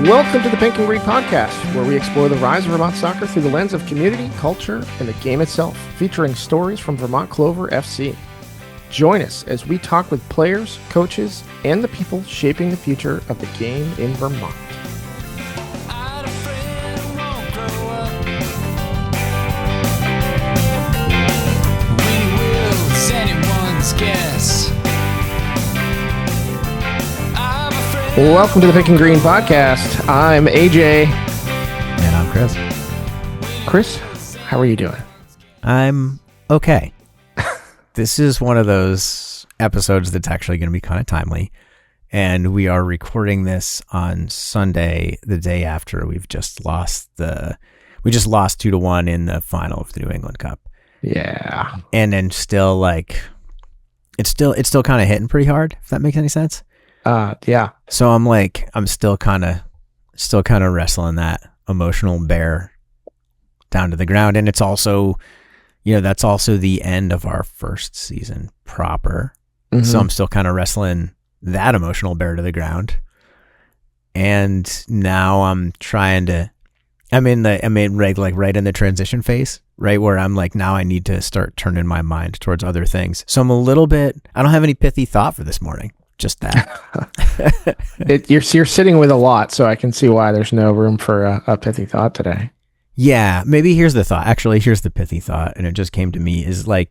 Welcome to the Pink and Green Podcast, where we explore the rise of Vermont soccer through the lens of community, culture, and the game itself, featuring stories from Vermont Clover FC. Join us as we talk with players, coaches, and the people shaping the future of the game in Vermont. Welcome to the Pink and Green Podcast. I'm AJ. And I'm Chris. Chris, how are you doing? I'm okay. This is one of those episodes that's actually going to be kind of timely. And we are recording this on Sunday, the day after we just lost 2-1 in the final of the New England Cup. Yeah. And then still it's still kind of hitting pretty hard, if that makes any sense. Yeah. So I'm still kind of wrestling that emotional bear down to the ground. And it's also, that's also the end of our first season proper. Mm-hmm. So I'm still kind of wrestling that emotional bear to the ground. And now I'm right in the transition phase, right? Where I'm like, now I need to start turning my mind towards other things. So I don't have any pithy thought for this morning. Just that. You're sitting with a lot, so I can see why there's no room for a pithy thought today. Yeah, maybe here's the thought. Actually, here's the pithy thought, and it just came to me, is I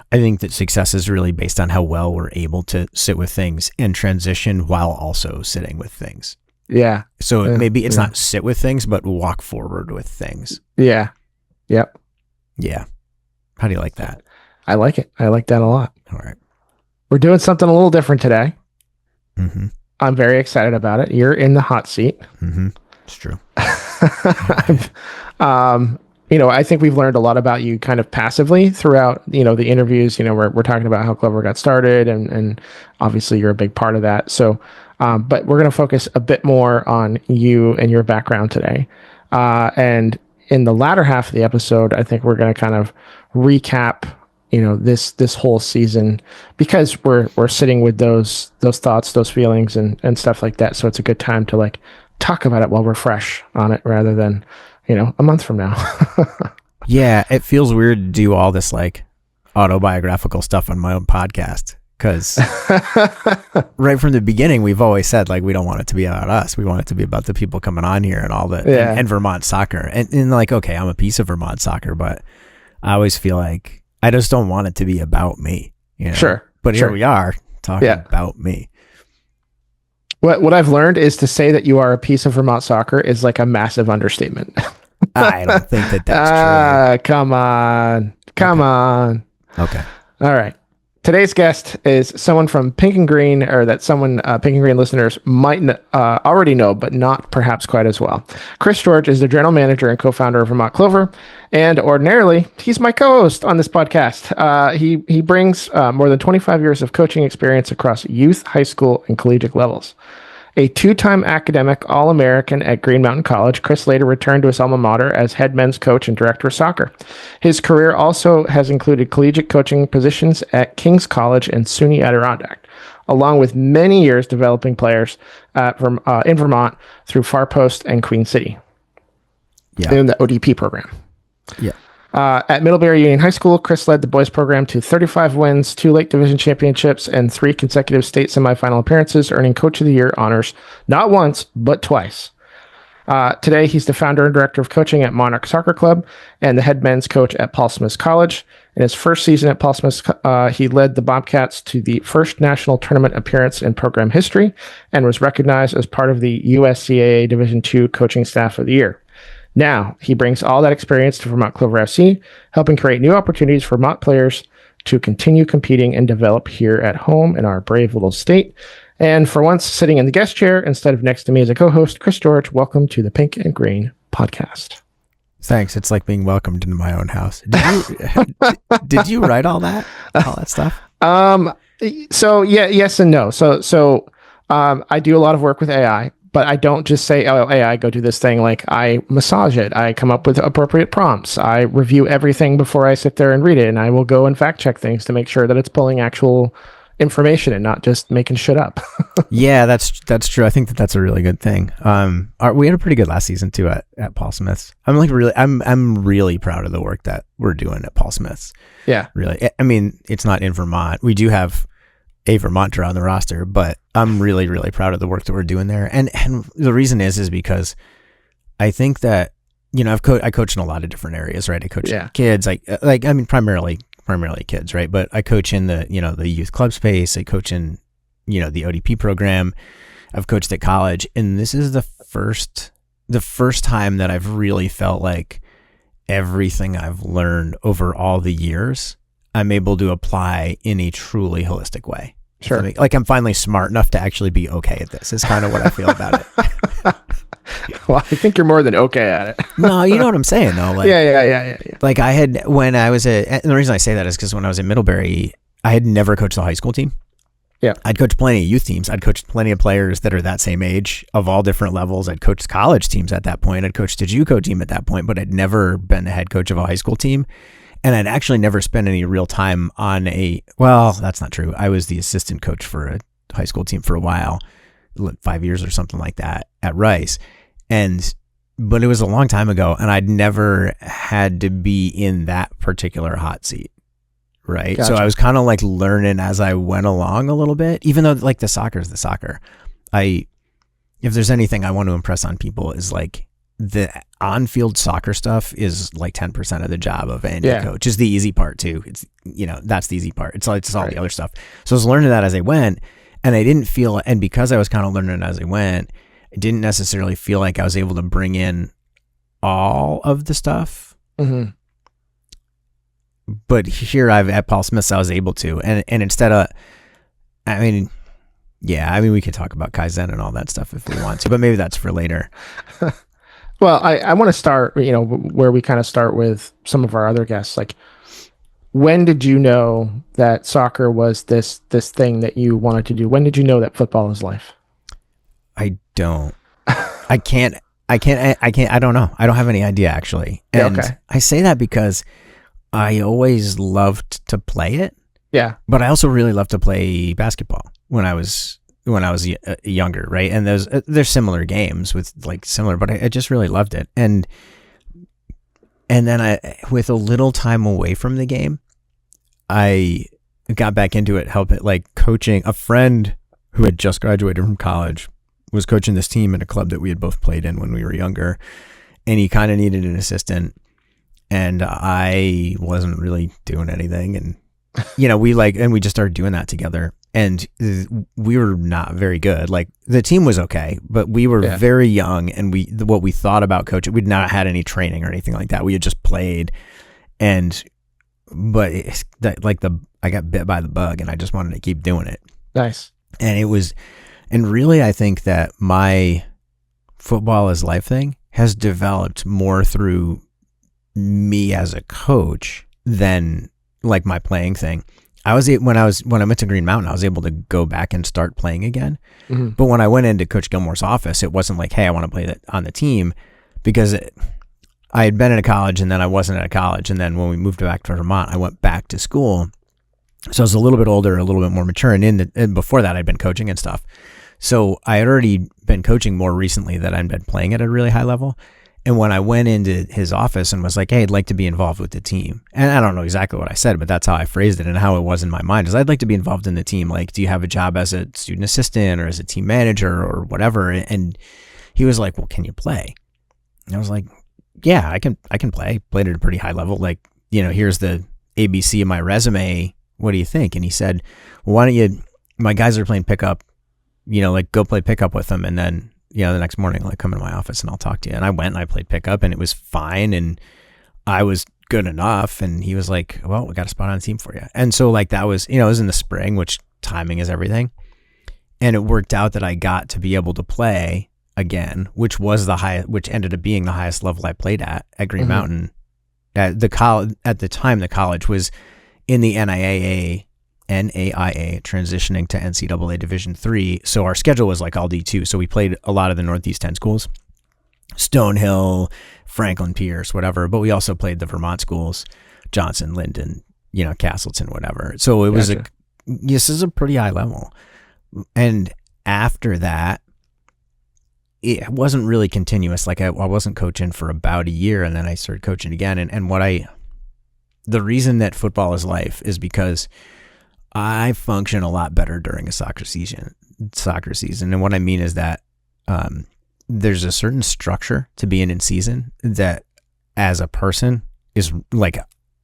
think that success is really based on how well we're able to sit with things and transition while also sitting with things. Yeah. So maybe it's not sit with things, but walk forward with things. Yeah. Yep. Yeah. How do you like that? I like it. I like that a lot. All right. We're doing something a little different today. Mm-hmm. I'm very excited about it. You're in the hot seat. Mm-hmm. It's true. I think we've learned a lot about you kind of passively throughout, the interviews. We're talking about how Clover got started, and obviously you're a big part of that. So, but we're going to focus a bit more on you and your background today. And in the latter half of the episode, I think we're going to kind of recap this whole season, because we're sitting with those thoughts, those feelings and stuff like that. So it's a good time to talk about it while we're fresh on it, rather than, a month from now. Yeah. It feels weird to do all this autobiographical stuff on my own podcast, because right from the beginning, we've always said we don't want it to be about us. We want it to be about the people coming on here and all that, and Vermont soccer. And okay, I'm a piece of Vermont soccer, but I always feel like I just don't want it to be about me. Sure. But here we are talking about me. What I've learned is to say that you are a piece of Vermont soccer is a massive understatement. I don't think that's true. Come on. Okay. All right. Today's guest is someone from Pink and Green, or that someone Pink and Green listeners might already know, but not perhaps quite as well. Chris George is the general manager and co-founder of Vermont Clover, and ordinarily, he's my co-host on this podcast. He brings more than 25 years of coaching experience across youth, high school, and collegiate levels. A two-time academic All-American at Green Mountain College, Chris later returned to his alma mater as head men's coach and director of soccer. His career also has included collegiate coaching positions at King's College and SUNY Adirondack, along with many years developing players in Vermont through Far Post and Queen City in the ODP program. Yeah. At Middlebury Union High School, Chris led the boys program to 35 wins, 2 Lake Division championships, and 3 consecutive state semifinal appearances, earning Coach of the Year honors not once, but twice. Today, he's the founder and director of coaching at Monarch Soccer Club and the head men's coach at Paul Smith College. In his first season at Paul Smith, he led the Bobcats to the first national tournament appearance in program history and was recognized as part of the USCAA Division II Coaching Staff of the Year. Now, he brings all that experience to Vermont Clover FC, helping create new opportunities for Vermont players to continue competing and develop here at home in our brave little state. And for once, sitting in the guest chair instead of next to me as a co-host, Chris George, welcome to the Pink and Green Podcast. Thanks. It's like being welcomed into my own house. Did you write all that stuff? So yeah, yes and no. So I do a lot of work with AI. But I don't just say, oh, AI, go do this thing. I massage it. I come up with appropriate prompts. I review everything before I sit there and read it. And I will go and fact check things to make sure that it's pulling actual information and not just making shit up. Yeah, that's true. I think that's a really good thing. We had a pretty good last season too at Paul Smith's. I'm really proud of the work that we're doing at Paul Smith's. Yeah. Really. I mean, it's not in Vermont. We do have a Vermonter on the roster, but I'm really, really proud of the work that we're doing there. And the reason is because I think that, I coach in a lot of different areas, right? I coach kids, primarily kids, right? But I coach in the youth club space. I coach in, the ODP program. I've coached at college, and this is the first time that I've really felt like everything I've learned over all the years, I'm able to apply in a truly holistic way. Sure. Like I'm finally smart enough to actually be okay at this. Is kind of what I feel about it. Well, I think you're more than okay at it. No, you know what I'm saying though. Like, yeah. Like I had, and the reason I say that is because when I was in Middlebury, I had never coached the high school team. Yeah. I'd coached plenty of youth teams. I'd coached plenty of players that are that same age of all different levels. I'd coached college teams at that point. I'd coached a JUCO team at that point, but I'd never been the head coach of a high school team. And I'd actually never spent any real time on that's not true. I was the assistant coach for a high school team for a while, 5 years or something like that at Rice. But it was a long time ago, and I'd never had to be in that particular hot seat. Right. Gotcha. So I was kind of like learning as I went along a little bit, even though like the soccer is the soccer. If there's anything I want to impress on people is like the on-field soccer stuff is like 10% of the job of any coach. Is the easy part too. It's, that's the easy part. It's all the other stuff. So I was learning that as I went, and I didn't feel, and because I was kind of learning as I went, I didn't necessarily feel like I was able to bring in all of the stuff. Mm-hmm. But here at Paul Smith's, I was able to, and instead of, we could talk about Kaizen and all that stuff if we want to, but maybe that's for later. Well, I want to start, where we kind of start with some of our other guests. Like, when did you know that soccer was this thing that you wanted to do? When did you know that football is life? I don't. I can't. I don't know. I don't have any idea actually. And I say that because I always loved to play it. Yeah. But I also really loved to play basketball when I was younger, right? And there's similar games with like similar, but I just really loved it. And then with a little time away from the game, I got back into it, coaching. A friend who had just graduated from college was coaching this team in a club that we had both played in when we were younger, and he kind of needed an assistant, and I wasn't really doing anything, and we just started doing that together, and we were not very good. Like the team was okay, but we were very young, and what we thought about coaching, we'd not had any training or anything like that. We had just played, I got bit by the bug, and I just wanted to keep doing it. Nice. And really, I think that my football is life thing has developed more through me as a coach than like my playing thing. When I went to Green Mountain, I was able to go back and start playing again. Mm-hmm. But when I went into Coach Gilmore's office, it wasn't like, hey, I want to play on the team, because I had been in a college and then I wasn't at a college. And then when we moved back to Vermont, I went back to school. So I was a little bit older, a little bit more mature. And before that, I'd been coaching and stuff. So I had already been coaching more recently than I'd been playing at a really high level. And when I went into his office and was like, hey, I'd like to be involved with the team. And I don't know exactly what I said, but that's how I phrased it and how it was in my mind, is I'd like to be involved in the team. Like, do you have a job as a student assistant or as a team manager or whatever? And he was like, well, can you play? And I was like, yeah, I can play. Played at a pretty high level. Like, here's the ABC of my resume. What do you think? And he said, well, why don't my guys are playing pickup, go play pickup with them. And then, the next morning, come into my office and I'll talk to you. And I went and I played pickup, and it was fine. And I was good enough. And he was like, well, we got a spot on the team for you. And so that was, it was in the spring, which timing is everything. And it worked out that I got to be able to play again, which ended up being the highest level I played at Green mm-hmm. Mountain. At the time, the college was in the NAIA transitioning to NCAA Division III. So our schedule was like all D2. So we played a lot of the Northeast 10 schools, Stonehill, Franklin Pierce, whatever. But we also played the Vermont schools, Johnson, Linden, Castleton, whatever. So it was this is a pretty high level. And after that, it wasn't really continuous. Like I wasn't coaching for about a year, and then I started coaching again. And the reason that football is life is because I function a lot better during a soccer season. And what I mean is that there's a certain structure to being in season that as a person is like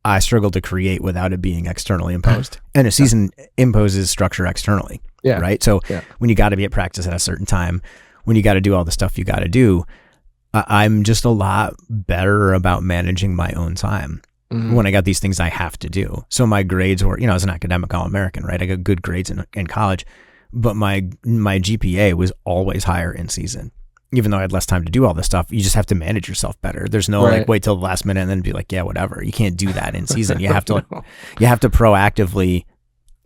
I struggle to create without it being externally imposed. And a season imposes structure externally. Yeah. Right. So when you got to be at practice at a certain time, when you got to do all the stuff you got to do, I'm just a lot better about managing my own time when I got these things I have to do. So my grades were, I was an academic All-American, right? I got good grades in college, but my GPA was always higher in season. Even though I had less time to do all this stuff, you just have to manage yourself better. There's no like wait till the last minute and then be like, yeah, whatever. You can't do that in season. You have to you have to proactively,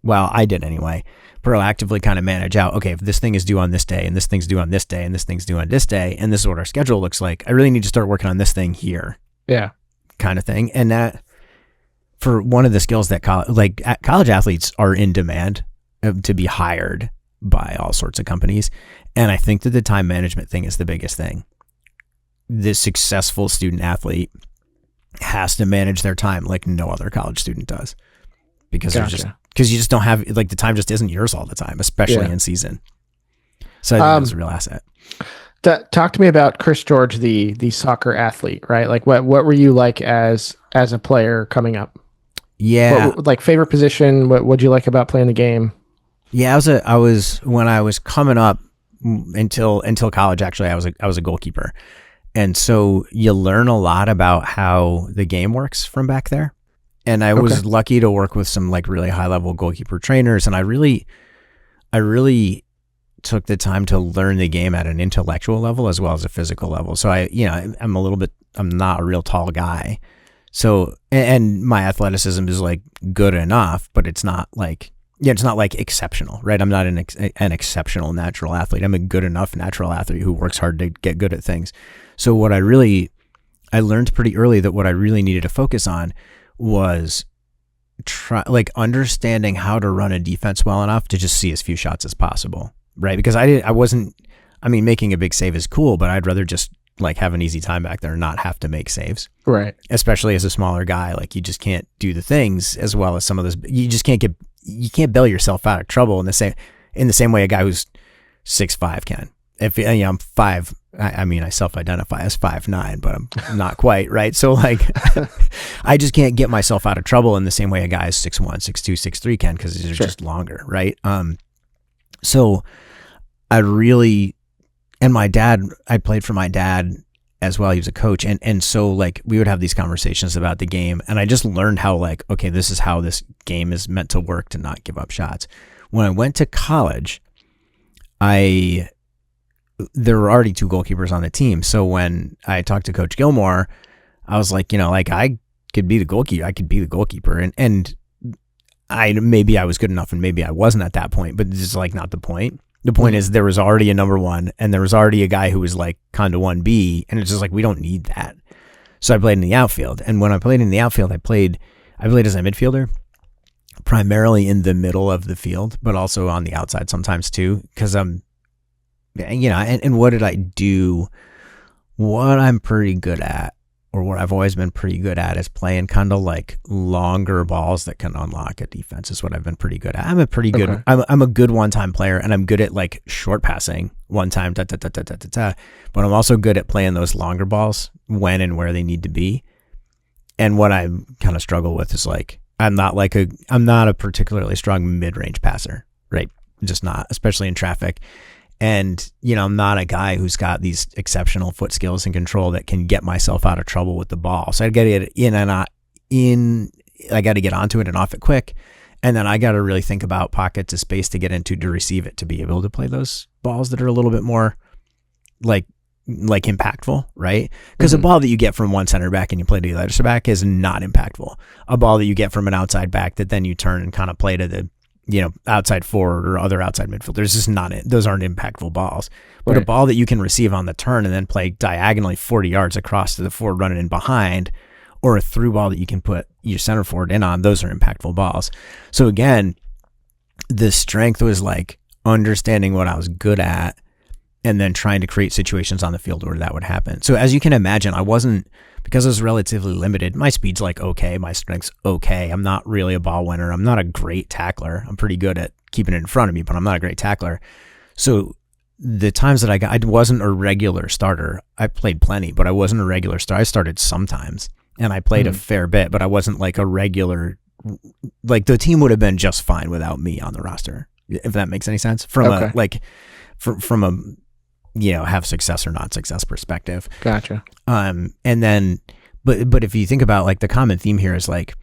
well, I did anyway, proactively kind of manage out, okay, if this thing is due on this day and this thing's due on this day and this thing's due on this day and this is what our schedule looks like, I really need to start working on this thing here. Yeah. Kind of thing. And that for one of the skills that college athletes are in demand to be hired by all sorts of companies. And I think that the time management thing is the biggest thing. This successful student athlete has to manage their time like no other college student does. Because you just don't have, like, the time just isn't yours all the time, especially in season. So I think that's a real asset. Talk to me about Chris George, the soccer athlete, right? Like what were you like as a player coming up? Yeah. Like favorite position, what'd you like about playing the game? Yeah, I was when I was coming up until college, actually, I was a goalkeeper. And so you learn a lot about how the game works from back there. And I was lucky to work with some like really high level goalkeeper trainers. And I really took the time to learn the game at an intellectual level as well as a physical level. So I'm not a real tall guy. So, and my athleticism is like good enough, but it's not like exceptional, right? I'm not an exceptional natural athlete. I'm a good enough natural athlete who works hard to get good at things. So I learned pretty early that what I really needed to focus on was understanding how to run a defense well enough to just see as few shots as possible, right? Because making a big save is cool, but I'd rather just like have an easy time back there and not have to make saves. Right. Especially as a smaller guy, like you just can't do the things as well as some of those. You just you can't bail yourself out of trouble in the same way a guy who's 6'5" can. If I'm 5, I self-identify as 5'9", but I'm not quite, right? So like, I just can't get myself out of trouble in the same way a guy is 6'1", 6'2", 6'3" can, because they're just longer, right? So and my dad, I played for my dad as well. He was a coach. And so like we would have these conversations about the game, and I just learned how like, okay, this is how this game is meant to work to not give up shots. When I went to college, there were already 2 goalkeepers on the team. So when I talked to Coach Gilmore, I was like, I could be the goalkeeper. I could be the goalkeeper. And maybe I was good enough and maybe I wasn't at that point, but this is like not the point. The point is there was already a number 1 and there was already a guy who was like kind of 1B, and it's just like, we don't need that. So I played in the outfield. And when I played in the outfield, I played as a midfielder, primarily in the middle of the field, but also on the outside sometimes too. Cause and what did I do? What I'm pretty good at, or what I've always been pretty good at, is playing kind of like longer balls that can unlock a defense is what I've been pretty good at. I'm a pretty good, I'm a good one-time player, and I'm good at like short passing one time, but I'm also good at playing those longer balls when and where they need to be. And what I kind of struggle with is like, I'm not a particularly strong mid-range passer, right? Just not, especially in traffic. And, I'm not a guy who's got these exceptional foot skills and control that can get myself out of trouble with the ball. So I got to get it I got to get onto it and off it quick. And then I got to really think about pockets of space to get into to receive it, to be able to play those balls that are a little bit more like impactful, right? Because a ball that you get from one center back and you play to the other back is not impactful. A ball that you get from an outside back that then you turn and kind of play to the outside forward or other outside midfielders, just not it. Those aren't impactful balls. But a ball that you can receive on the turn and then play diagonally 40 yards across to the forward running in behind, or a through ball that you can put your center forward in on, those are impactful balls. So again, the strength was like understanding what I was good at and then trying to create situations on the field where that would happen. So as you can imagine, because I was relatively limited, my speed's like okay, my strength's okay. I'm not really a ball winner. I'm not a great tackler. I'm pretty good at keeping it in front of me, but I'm not a great tackler. So the times that I wasn't a regular starter. I played plenty, but I wasn't a regular starter. I started sometimes and I played a fair bit, but I wasn't like a regular, like the team would have been just fine without me on the roster. If that makes any sense from a have success or not success perspective. Gotcha. And then, but if you think about like the common theme here is like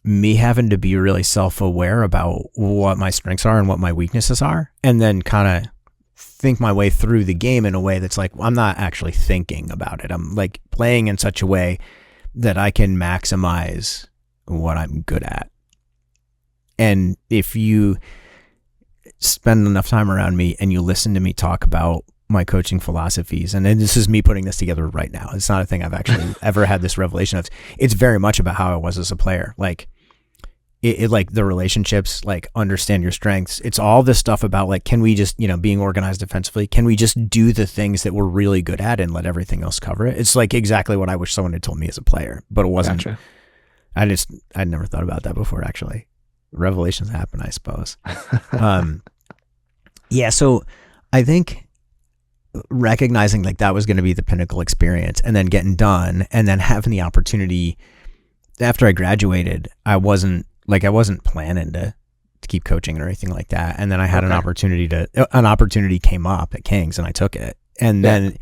me having to be really self-aware about what my strengths are and what my weaknesses are, and then kind of think my way through the game in a way that's like, I'm not actually thinking about it. I'm like playing in such a way that I can maximize what I'm good at. And if you spend enough time around me and you listen to me talk about my coaching philosophies, and this is me putting this together right now. It's not a thing I've actually ever had this revelation of. It's very much about how I was as a player. Like it like the relationships, like understand your strengths. It's all this stuff about like, can we just, being organized defensively, can we just do the things that we're really good at and let everything else cover it? It's like exactly what I wish someone had told me as a player, but it wasn't. Gotcha. I'd never thought about that before, actually. Revelations happen, I suppose. So I think recognizing like that was going to be the pinnacle experience and then getting done and then having the opportunity after I graduated, I wasn't planning to keep coaching or anything like that. And then I had an opportunity came up at Kings and I took it. And then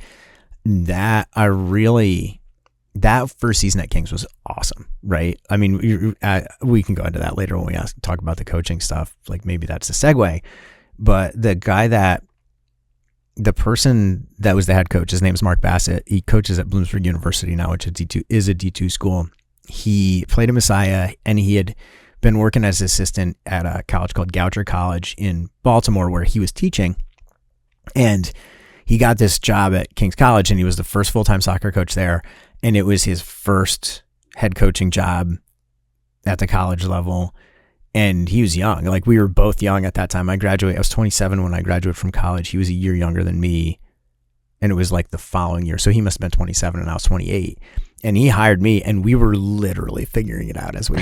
that first season at Kings was awesome, right? I mean, we can go into that later when we talk about the coaching stuff. Like maybe that's a segue, but the person that was the head coach, his name is Mark Bassett. He coaches at Bloomsburg University now, which is a D2 school. He played at Messiah, and he had been working as an assistant at a college called Goucher College in Baltimore, where he was teaching. And he got this job at King's College, and he was the first full-time soccer coach there. And it was his first head coaching job at the college level. And he was young. Like we were both young at that time. I was 27 when I graduated from college. He was a year younger than me. And it was like the following year. So he must have been 27 and I was 28. And he hired me and we were literally figuring it out as we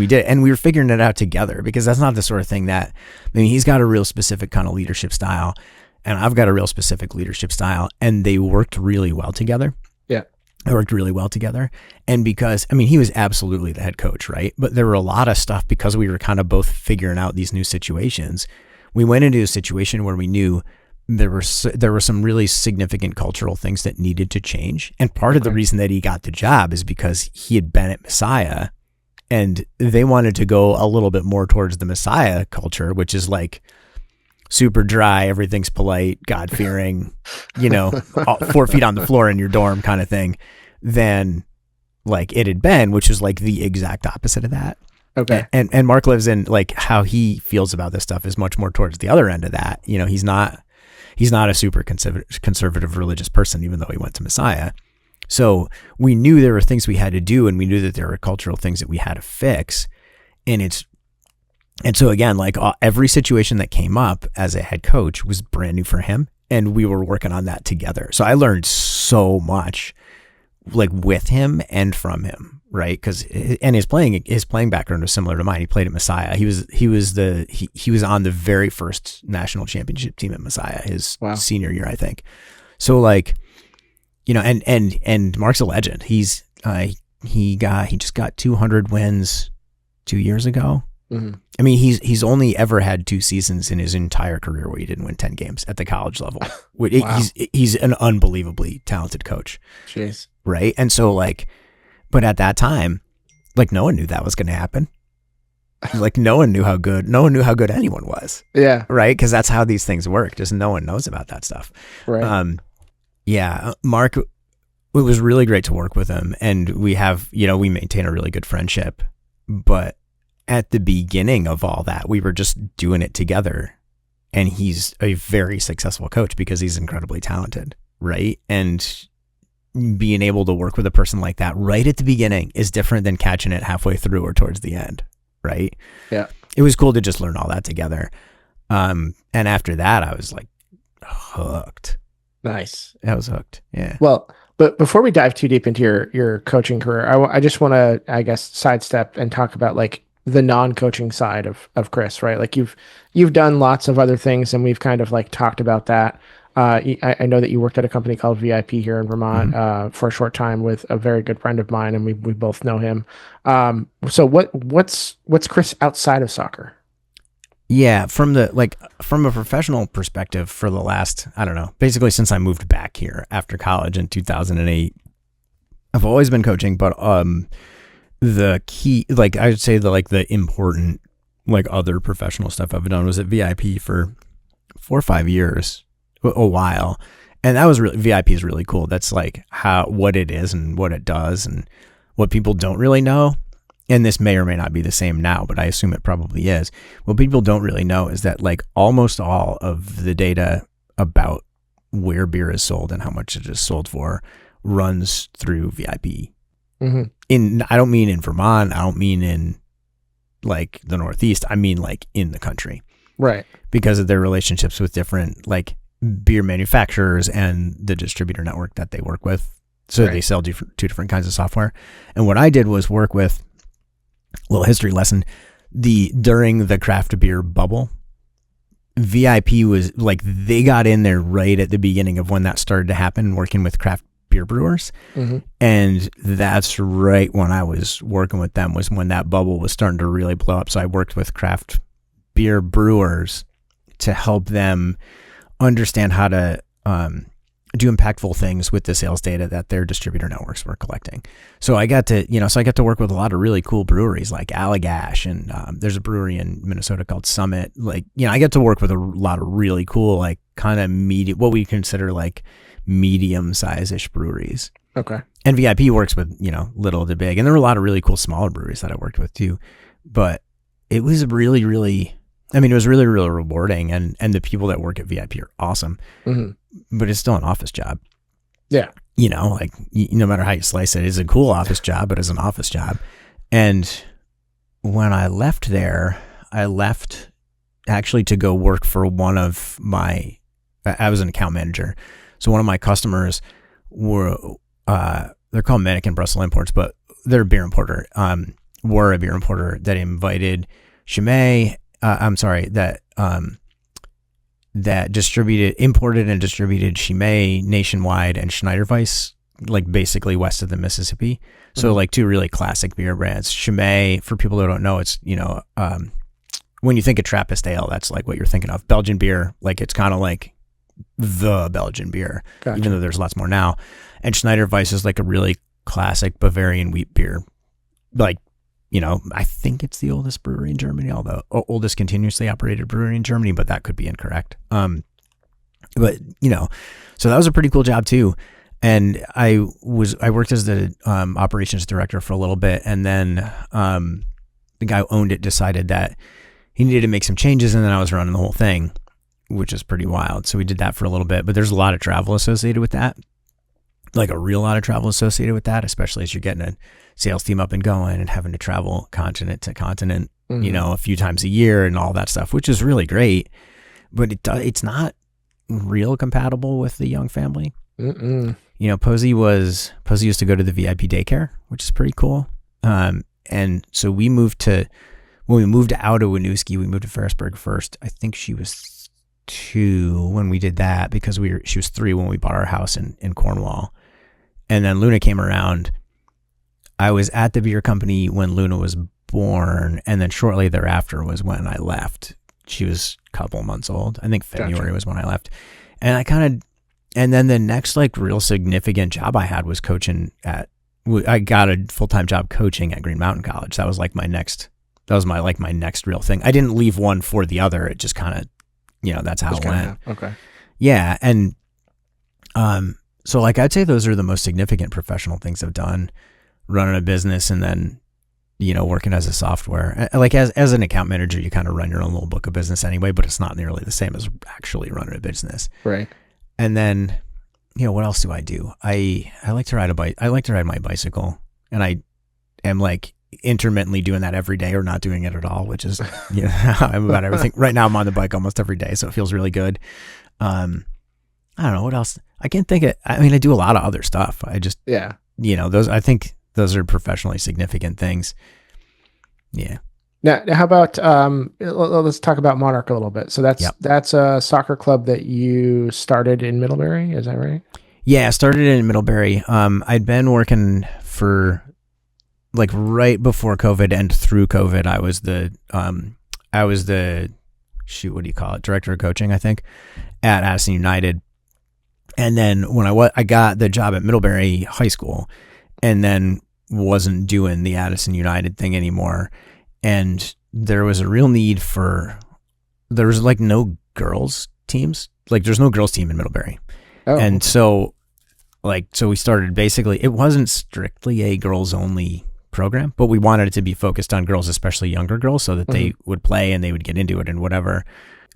did. And we were figuring it out together because that's not the sort of thing that, he's got a real specific kind of leadership style and I've got a real specific leadership style, and they worked really well together. They worked really well together. And because, he was absolutely the head coach, right? But there were a lot of stuff because we were kind of both figuring out these new situations. We went into a situation where we knew there were some really significant cultural things that needed to change. And part of the reason that he got the job is because he had been at Messiah and they wanted to go a little bit more towards the Messiah culture, which is like super dry, everything's polite, God-fearing, 4 feet on the floor in your dorm kind of thing, than like it had been, which was like the exact opposite of that. Okay. And Mark lives in like how he feels about this stuff is much more towards the other end of that. He's not a super conservative religious person, even though he went to Messiah. So we knew there were things we had to do, and we knew that there were cultural things that we had to fix. And so again, like every situation that came up as a head coach was brand new for him, and we were working on that together. So I learned so much like with him and from him, right? And his playing background was similar to mine. He played at Messiah. He was on the very first national championship team at Messiah his senior year, I think. So like, and Mark's a legend. He just got 200 wins 2 years ago. Mm-hmm. He's only ever had 2 seasons in his entire career where he didn't win 10 games at the college level. Wow. He's an unbelievably talented coach. Jeez. Right. And so like, but at that time, like no one knew that was going to happen. Like no one knew how good anyone was. Yeah. Right. Cause that's how these things work. Just no one knows about that stuff. Right. Mark, it was really great to work with him, and we maintain a really good friendship, but at the beginning of all that, we were just doing it together, and he's a very successful coach because he's incredibly talented, right? And being able to work with a person like that right at the beginning is different than catching it halfway through or towards the end, right? Yeah. it was cool to just learn all that together. And after that, I was like hooked. Nice. I was hooked. Yeah. Well, but before we dive too deep into your coaching career, I just want to, I guess, sidestep and talk about like the non-coaching side of Chris, right? Like you've done lots of other things, and we've kind of like talked about that. I know that you worked at a company called VIP here in Vermont for a short time with a very good friend of mine, and we both know him. So what's Chris outside of soccer? Yeah, from a professional perspective for the last, I don't know, basically since I moved back here after college in 2008, I've always been coaching, but the key, like I would say the important like other professional stuff I've done was at VIP for 4 or 5 years, a while. And that was VIP is really cool. That's like what it is and what it does and what people don't really know. And this may or may not be the same now, but I assume it probably is. What people don't really know is that like almost all of the data about where beer is sold and how much it is sold for runs through VIP. Mm-hmm. I don't mean in Vermont. I don't mean in like the Northeast. I mean like in the country. Right. Because of their relationships with different like beer manufacturers and the distributor network that they work with. So They sell two different kinds of software. And what I did was work with, little history lesson, during the craft beer bubble, VIP was like, they got in there right at the beginning of when that started to happen, working with craft beer brewers. Mm-hmm. And that's right when I was working with them, was when that bubble was starting to really blow up. So I worked with craft beer brewers to help them understand how to do impactful things with the sales data that their distributor networks were collecting. So I got to work with a lot of really cool breweries like Allagash, and there's a brewery in Minnesota called Summit. Like, I get to work with a lot of really cool, like kind of what we consider like medium size-ish breweries. Okay. And VIP works with, little to big. And there were a lot of really cool smaller breweries that I worked with too. But it was really, really, it was really, really rewarding. And the people that work at VIP are awesome. Mm-hmm. But it's still an office job. Yeah. Like no matter how you slice it, it's a cool office job, but it's an office job. And when I left there, I left actually to go work for I was an account manager. So one of my customers were, they're called Mannequin Brussels Imports, but they're a beer importer, were a beer importer that invited Chimay, that imported and distributed Chimay nationwide and Schneiderweiss, like basically west of the Mississippi. So like two really classic beer brands. Chimay, for people who don't know, it's, when you think of Trappist ale, that's like what you're thinking of. Belgian beer, like it's kind of like the Belgian beer, Gotcha. Even though there's lots more now. And Schneiderweiss is like a really classic Bavarian wheat beer. Like, I think it's the oldest brewery in Germany, although oldest continuously operated brewery in Germany, but that could be incorrect. But so that was a pretty cool job too. And I worked as the operations director for a little bit, and then the guy who owned it decided that he needed to make some changes, and then I was running the whole thing, which is pretty wild. So we did that for a little bit, but there's a lot of travel associated with that. Like a real lot of travel associated with that, especially as you're getting a sales team up and going and having to travel continent to continent, a few times a year and all that stuff, which is really great, but it's not real compatible with the young family. Posey used to go to the VIP daycare, which is pretty cool. And so when we moved out of Winooski, we moved to Ferrisburg first. I think she was 2 when we did that, because she was 3 when we bought our house in Cornwall. And then Luna came around. I was at the beer company when Luna was born, and then shortly thereafter was when I left. She was a couple months old. I think February was when I left. And and then the next like real significant job I had was coaching I got a full-time job coaching at Green Mountain College. That was like my next real thing. I didn't leave one for the other. It just kind of, that's how it went. Okay. Yeah. And, so like, I'd say those are the most significant professional things I've done, running a business and then, working as a software, like as an account manager, you kind of run your own little book of business anyway, but it's not nearly the same as actually running a business. Right. And then, what else do I do? I like to ride I like to ride my bicycle, and I am like intermittently doing that every day or not doing it at all, which is, you know, how I'm about everything. Right now I'm on the bike almost every day, so it feels really good. I don't know what else. I can't think of, I mean, I do a lot of other stuff. I just, you know, I think those are professionally significant things. Yeah. Now, how about let's talk about Monarch a little bit. So that's a soccer club that you started in Middlebury, is that right? Yeah, I started in Middlebury. I'd been working for like right before COVID and through COVID. I was the shoot, what do you call it? Director of coaching, I think, at Addison United. And then when I got the job at Middlebury High School, and then wasn't doing the Addison United thing anymore. And there was a real need there was like no girls teams. Like there's no girls team in Middlebury. Oh. And so we started basically, it wasn't strictly a girls only program, but we wanted it to be focused on girls, especially younger girls, so that they would play and they would get into it and whatever.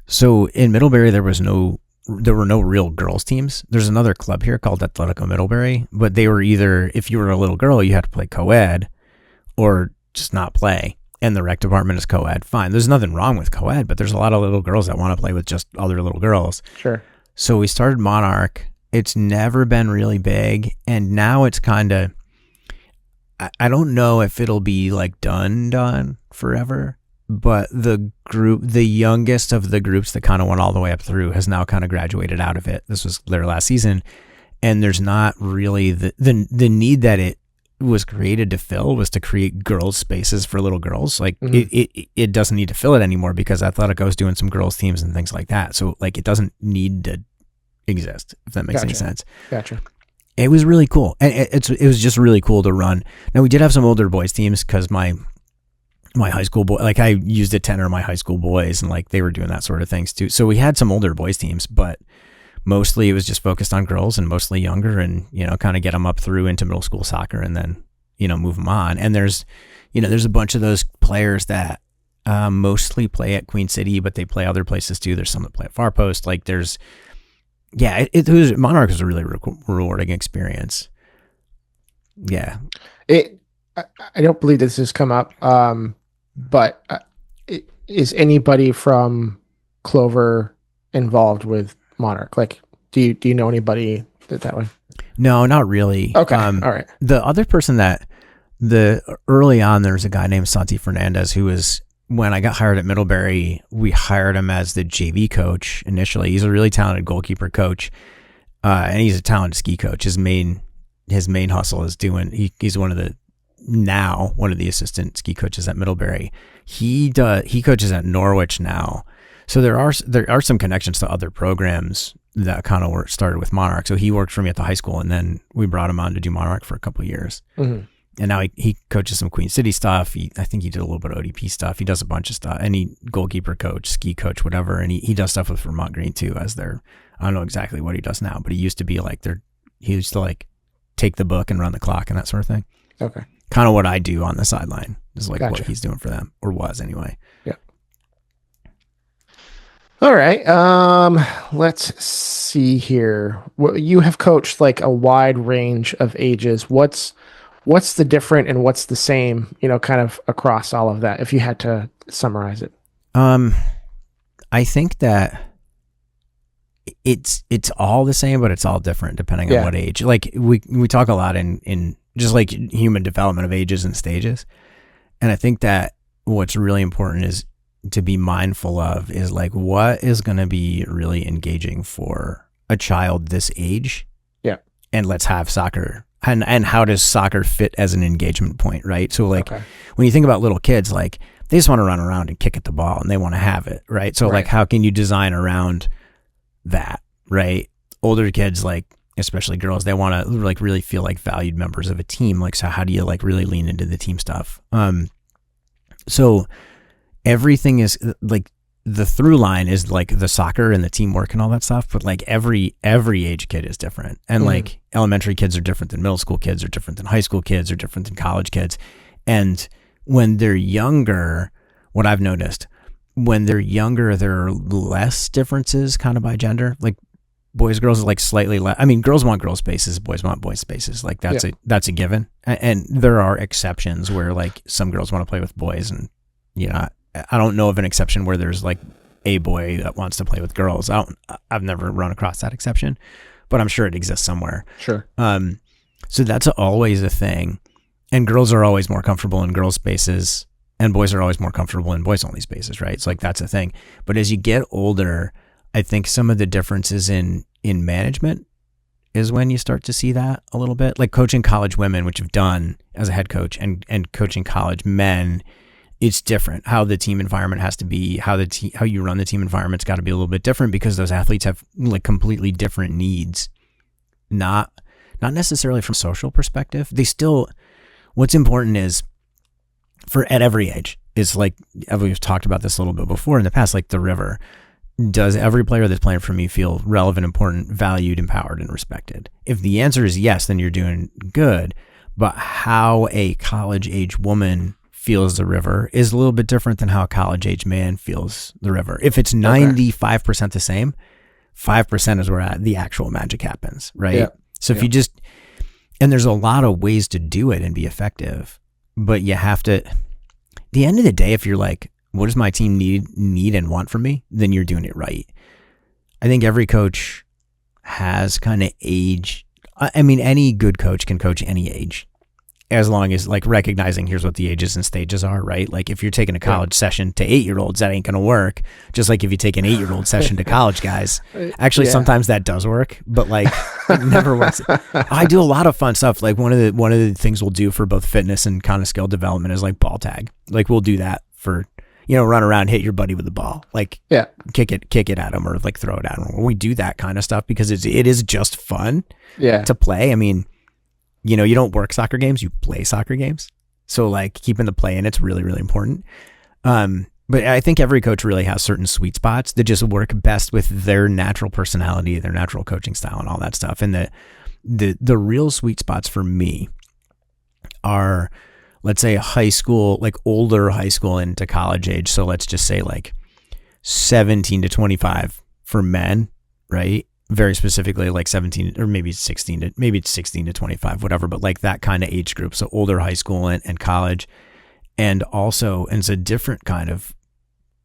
So in Middlebury, there were no real girls teams. There's another club here called Athletico Middlebury, but they were either, if you were a little girl, you had to play co-ed or just not play. And the rec department is co-ed. Fine. There's nothing wrong with co-ed, but there's a lot of little girls that want to play with just other little girls. Sure. So we started Monarch. It's never been really big. And now it's kind of, I don't know if it'll be like done forever, but the youngest of the groups that kind of went all the way up through has now kind of graduated out of it. This was their last season. And there's not really the need that it was created to fill was to create girls spaces for little girls. Like it doesn't need to fill it anymore because Athletico is doing some girls teams and things like that. So like it doesn't need to exist, if that makes any sense. Gotcha. It was really cool. And it was just really cool to run. Now we did have some older boys teams because my high school boy, like I used to tenor my high school boys and like they were doing that sort of things too. So we had some older boys teams, but mostly it was just focused on girls and mostly younger and, you know, kind of get them up through into middle school soccer and then, you know, move them on. And there's a bunch of those players that mostly play at Queen City, but they play other places too. There's some that play at Far Post. Like Monarch was a really rewarding experience. Yeah. I don't believe this has come up, but is anybody from Clover involved with Monarch? Like, do you know anybody that way? No, not really. Okay, all right. The other person early on, there was a guy named Santi Fernandez who was, when I got hired at Middlebury, we hired him as the JV coach initially. He's a really talented goalkeeper coach, and he's a talented ski coach. His main hustle is he's one of the assistant ski coaches at Middlebury. He coaches at Norwich now. So there are some connections to other programs that kind of started with Monarch. So he worked for me at the high school, and then we brought him on to do Monarch for a couple of years. Mm-hmm. And now he coaches some Queen City stuff. I think he did a little bit of ODP stuff. He does a bunch of stuff. And he goalkeeper coach, ski coach, whatever. And he does stuff with Vermont Green too I don't know exactly what he does now, but he used to be like he used to like take the book and run the clock and that sort of thing. Okay. Kind of what I do on the sideline is like Gotcha. What he's doing for them, or was anyway. Yeah. All right. Let's see here. You have coached like a wide range of ages. What's the different and what's the same, kind of across all of that, if you had to summarize it? I think that it's all the same, but it's all different depending on what age. Like we talk a lot in just like human development of ages and stages. And I think that what's really important is to be mindful of is like, what is going to be really engaging for a child this age? Yeah. And let's have soccer. And how does soccer fit as an engagement point, right? So like when you think about little kids, like they just want to run around and kick at the ball and they want to have it, right? So like how can you design around that, right? Older kids, like especially girls, they want to like really feel like valued members of a team. Like, so how do you like really lean into the team stuff? So everything is like the through line is like the soccer and the teamwork and all that stuff, but like every age kid is different. And like elementary kids are different than middle school kids, are different than high school kids, are different than college kids. And when they're younger, what I've noticed, when they're younger, there are less differences kind of by gender. Like boys girls is like slightly less. I mean, girls want girl spaces, boys want boy spaces. Like that's a given. And there are exceptions where like some girls want to play with boys, and I don't know of an exception where there's like a boy that wants to play with girls. I've never run across that exception, but I'm sure it exists somewhere. Sure. So that's always a thing. And girls are always more comfortable in girls spaces, and boys are always more comfortable in boys only spaces, right? It's like, that's a thing. But as you get older, I think some of the differences in management is when you start to see that a little bit. Like coaching college women, which you've done as a head coach, and coaching college men, it's different. How the team environment has to be, how you run the team environment's got to be a little bit different, because those athletes have like completely different needs. Not necessarily from a social perspective. They still, what's important is at every age, is like, we've talked about this a little bit before in the past, like the river. Does every player that's playing for me feel relevant, important, valued, empowered, and respected? If the answer is yes, then you're doing good. But how a college age woman feels the river is a little bit different than how a college age man feels the river. If it's 95% the same, 5% is where the actual magic happens, right? Yeah. So if you just, and there's a lot of ways to do it and be effective, but you have to, at the end of the day, if you're like, what does my team need and want from me? Then you're doing it right. I think every coach has kind of age. I mean, any good coach can coach any age, as long as like recognizing here's what the ages and stages are, right? Like if you're taking a college session to 8-year-olds, that ain't going to work. Just like if you take an 8-year-old session to college guys, actually sometimes that does work, but like it never works. I do a lot of fun stuff. Like one of the things we'll do for both fitness and kind of skill development is like ball tag. Like we'll do that for, run around, hit your buddy with the ball, like kick it at him, or like throw it at him. We do that kind of stuff because it is just fun to play. I mean, you don't work soccer games, you play soccer games. So like keeping the play in, it's really, really important. But I think every coach really has certain sweet spots that just work best with their natural personality, their natural coaching style, and all that stuff. And the real sweet spots for me are, let's say, high school, like older high school into college age. So let's just say like 17 to 25 for men, right? Very specifically like 17 or maybe 16 to 25, whatever, but like that kind of age group. So older high school and college. And also, and it's a different kind of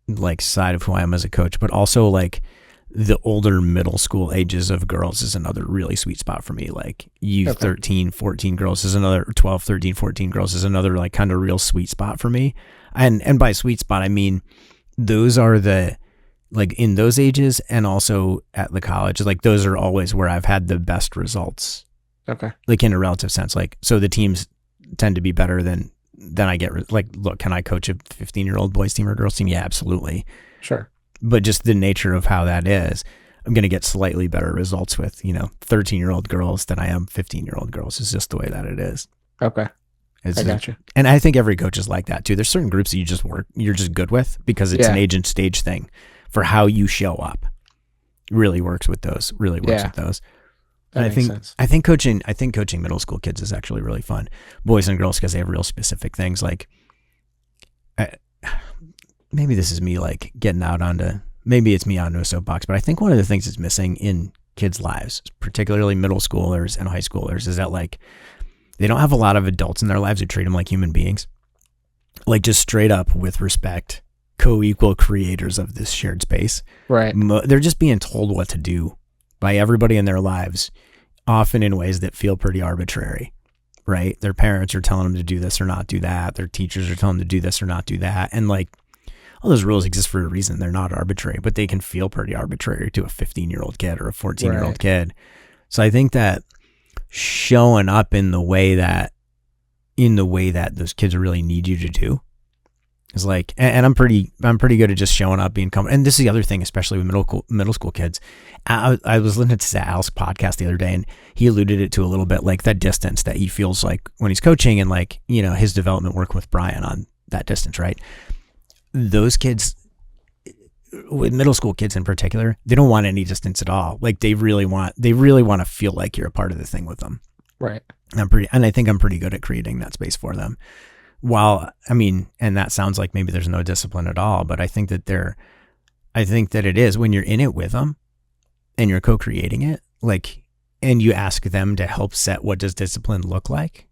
like side of who I am as a coach, but also like the older middle school ages of girls is another really sweet spot for me. Like 13, 14 girls is another, 12, 13, 14 girls is another like kind of real sweet spot for me. And by sweet spot, I mean, those are like in those ages, and also at the college, like those are always where I've had the best results. Okay. Like in a relative sense, like, so the teams tend to be better than I get. Like, look, can I coach a 15-year-old boys team or girls team? Yeah, absolutely. Sure. But just the nature of how that is, I'm going to get slightly better results with, 13-year-old girls than I am 15-year-old girls. It's just the way that it is. Okay. I gotcha. And I think every coach is like that too. There's certain groups that you're just good with because it's an age and stage thing for how you show up. Really works with those. And I think coaching middle school kids is actually really fun. Boys and girls, because they have real specific things. Like, maybe this is me like getting out maybe it's me onto a soapbox, but I think one of the things that's missing in kids' lives, particularly middle schoolers and high schoolers, is that like they don't have a lot of adults in their lives who treat them like human beings, like just straight up with respect, co-equal creators of this shared space. Right. They're just being told what to do by everybody in their lives, often in ways that feel pretty arbitrary, right? Their parents are telling them to do this or not do that. Their teachers are telling them to do this or not do that. And like, all those rules exist for a reason. They're not arbitrary, but they can feel pretty arbitrary to a 15-year-old kid or a 14-year-old kid. So I think that showing up in the way that those kids really need you to do is like, and I'm pretty good at just showing up, being comfortable. And this is the other thing, especially with middle school kids. I was listening to Al's podcast the other day, and he alluded it to a little bit, like that distance that he feels like when he's coaching, and like, his development work with Brian on that distance, right? Those kids, with middle school kids in particular, they don't want any distance at all. Like they really want to feel like you're a part of the thing with them. Right. And I think I'm pretty good at creating that space for them. And that sounds like maybe there's no discipline at all, but I think that it is when you're in it with them. and you're co-creating it, like, and you ask them to help set what does discipline look like,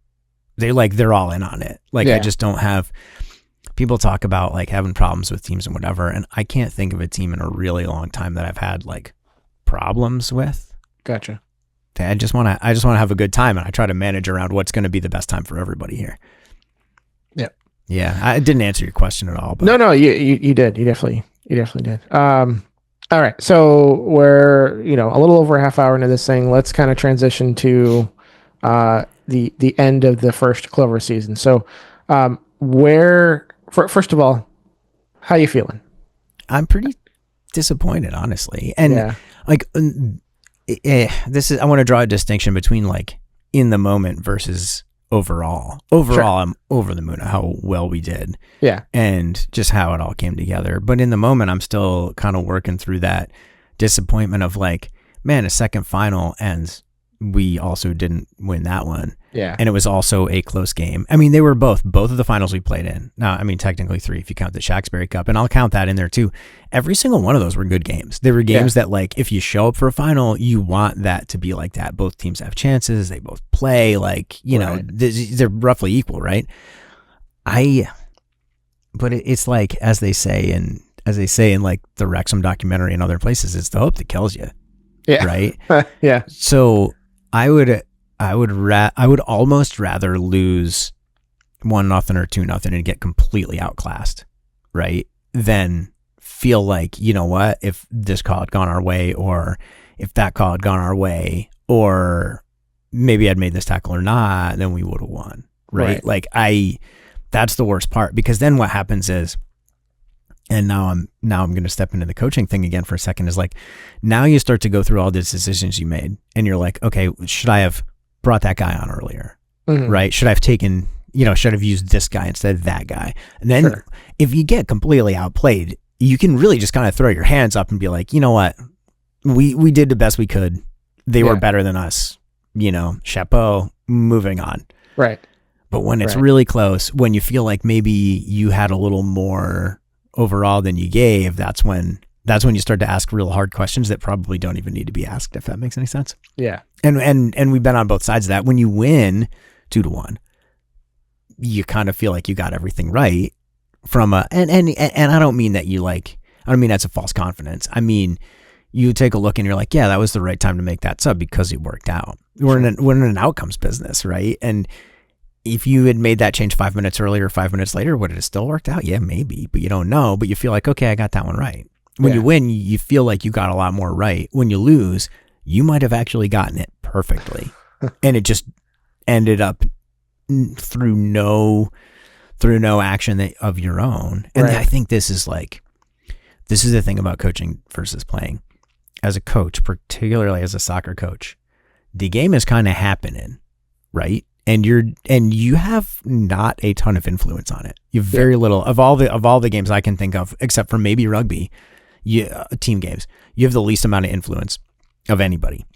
they're all in on it. Like, I just don't have, people talk about like having problems with teams and whatever, and I can't think of a team in a really long time that I've had like problems with. Gotcha. I just want to have a good time, and I try to manage around what's going to be the best time for everybody here. Yeah. I didn't answer your question at all. But. No, you did. You definitely did. All right. So we're, a little over a half hour into this thing. Let's kind of transition to the end of the first Clover season. So first of all, how you feeling? I'm pretty disappointed, honestly. And like, I want to draw a distinction between like in the moment versus overall. Sure. I'm over the moon at how well we did. Yeah. And just how it all came together. But in the moment, I'm still kind of working through that disappointment of like, man, a second final, and we also didn't win that one. Yeah. And it was also a close game. I mean, they were both of the finals we played in. Now, I mean, technically 3 if you count the Shaxberry Cup, and I'll count that in there too. Every single one of those were good games. They were games that, like, if you show up for a final, you want that to be like that. Both teams have chances. They both play like, they're roughly equal, right? But it's like, as they say in like the Wrexham documentary and other places, it's the hope that kills you. Yeah. Right. Yeah. So I would almost rather lose 1-0 or 2-0 and get completely outclassed, right? Than feel like, you know what, if this call had gone our way, or if that call had gone our way, or maybe I'd made this tackle or not, then we would have won, right? Like that's the worst part, because then what happens is, and now I'm going to step into the coaching thing again for a second, is like, now you start to go through all these decisions you made, and you're like, okay, should I have brought that guy on earlier? Mm-hmm. Right? Should I have taken, should I have used this guy instead of that guy? And then if you get completely outplayed, you can really just kind of throw your hands up and be like, you know what? We did the best we could. They were better than us, chapeau, moving on. Right. But when it's really close, when you feel like maybe you had a little more overall than you gave, that's when you start to ask real hard questions that probably don't even need to be asked, if that makes any sense. Yeah. And we've been on both sides of that. When you win 2-1, you kind of feel like you got everything right and I don't mean that I don't mean that's a false confidence. I mean, you take a look and you're like, yeah, that was the right time to make that sub because it worked out. We're in an outcomes business, right? And if you had made that change 5 minutes earlier, 5 minutes later, would it have still worked out? Yeah, maybe, but you don't know. But you feel like, okay, I got that one right. When you win, you feel like you got a lot more right. When you lose, you might have actually gotten it perfectly. And it just ended up through no action of your own. And I think this is the thing about coaching versus playing. As a coach, particularly as a soccer coach, the game is kind of happening, right? And you have not a ton of influence on it. You have very little of all the games I can think of, except for maybe rugby, team games. You have the least amount of influence of anybody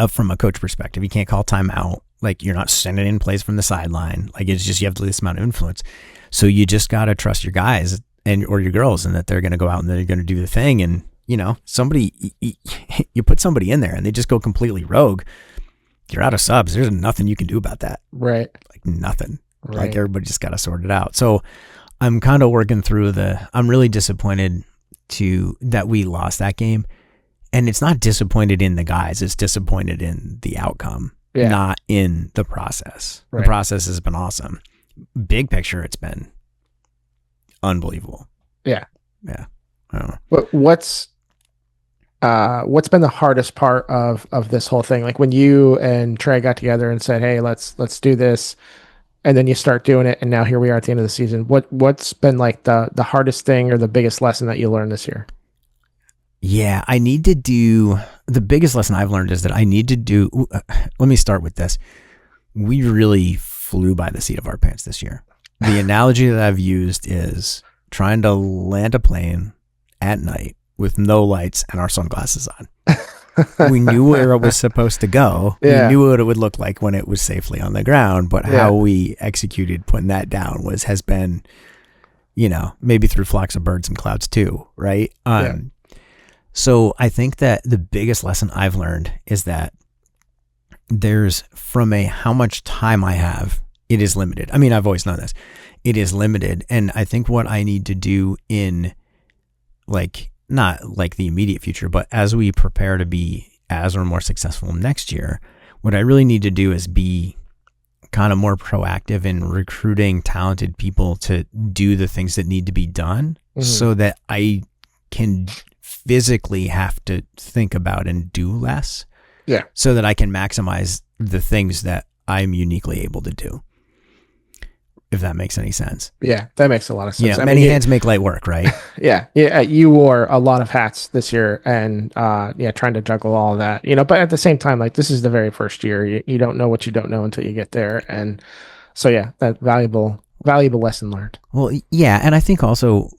from a coach perspective. You can't call timeout. Like, you're not sending in plays from the sideline. Like, it's just, you have the least amount of influence. So you just got to trust your guys or your girls, and that they're going to go out and they're going to do the thing. And, you put somebody in there and they just go completely rogue. You're out of subs. There's nothing you can do about that. Right. Like, nothing. Right. Like, everybody just got to sort it out. So I'm kind of working through I'm really disappointed that we lost that game. And it's not disappointed in the guys. It's disappointed in the outcome, not in the process. Right. The process has been awesome. Big picture, it's been unbelievable. Yeah. Yeah. I don't know. But what's been the hardest part of this whole thing? Like, when you and Trey got together and said, hey, let's do this, and then you start doing it, and now here we are at the end of the season. What's been like the hardest thing or the biggest lesson that you learned this year? Yeah, the biggest lesson I've learned is that I need to do, let me start with this. We really flew by the seat of our pants this year. The analogy that I've used is trying to land a plane at night with no lights and our sunglasses on. We knew where it was supposed to go. Yeah. We knew what it would look like when it was safely on the ground, but how we executed putting that down has been, maybe through flocks of birds and clouds too, right? So I think that the biggest lesson I've learned is that there's from a how much time I have, it is limited. I mean, I've always known this. It is limited. And I think what I need to do in like, not like the immediate future, but as we prepare to be as or more successful next year, what I really need to do is be kind of more proactive in recruiting talented people to do the things that need to be done so that I can physically have to think about and do less. Yeah. So that I can maximize the things that I'm uniquely able to do. If that makes any sense. Yeah, that makes a lot of sense. Yeah, many hands make light work, right? Yeah. You wore a lot of hats this year and trying to juggle all of that, but at the same time, like this is the very first year. You don't know what you don't know until you get there. And so, yeah, that valuable lesson learned. Well, yeah. And I think also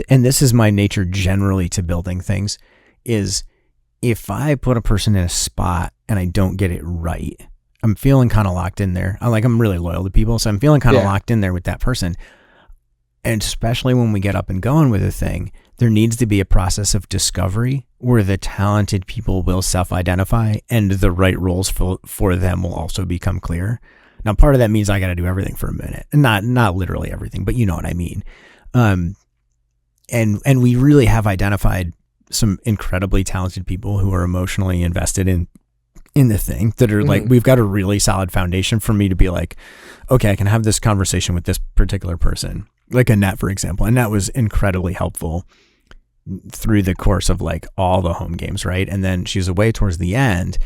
and this is my nature generally to building things is if I put a person in a spot and I don't get it right, I'm feeling kind of locked in there. I'm really loyal to people, so I'm feeling kind of locked in there with that person. And especially when we get up and going with a thing, there needs to be a process of discovery where the talented people will self-identify and the right roles for them will also become clear. Now, part of that means I got to do everything for a minute, not literally everything, but you know what I mean. And we really have identified some incredibly talented people who are emotionally invested in the thing that are like, we've got a really solid foundation for me to be like, okay, I can have this conversation with this particular person, like Annette, for example. And that was incredibly helpful through the course of like all the home games. Right. And then she was away towards the end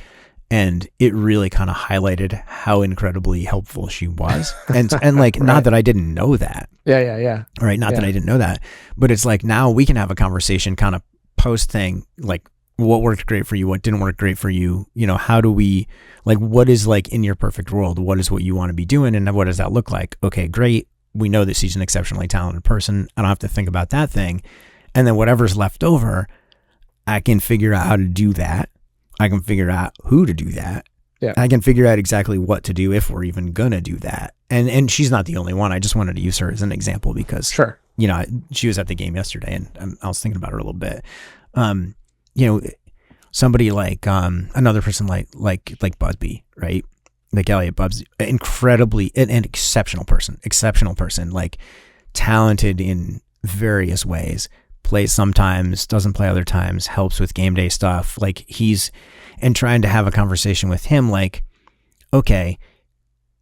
and it really kind of highlighted how incredibly helpful she was. And like, not that I didn't know that. Yeah. Right. Not that I didn't know that, but it's like, now we can have a conversation kind of post thing, like, what worked great for you, what didn't work great for you, how do we, like, what is like in your perfect world, what is what you want to be doing and what does that look like? Okay, great. We know that she's an exceptionally talented person. I don't have to think about that thing. And then whatever's left over, I can figure out how to do that. I can figure out who to do that. Yeah. I can figure out exactly what to do if we're even going to do that. And she's not the only one. I just wanted to use her as an example because, sure, she was at the game yesterday and I was thinking about her a little bit. Somebody like another person like Busby, right? Like Elliot Busby, incredibly an exceptional person, like talented in various ways. Plays sometimes, doesn't play other times, helps with game day stuff. Like and trying to have a conversation with him, like, okay,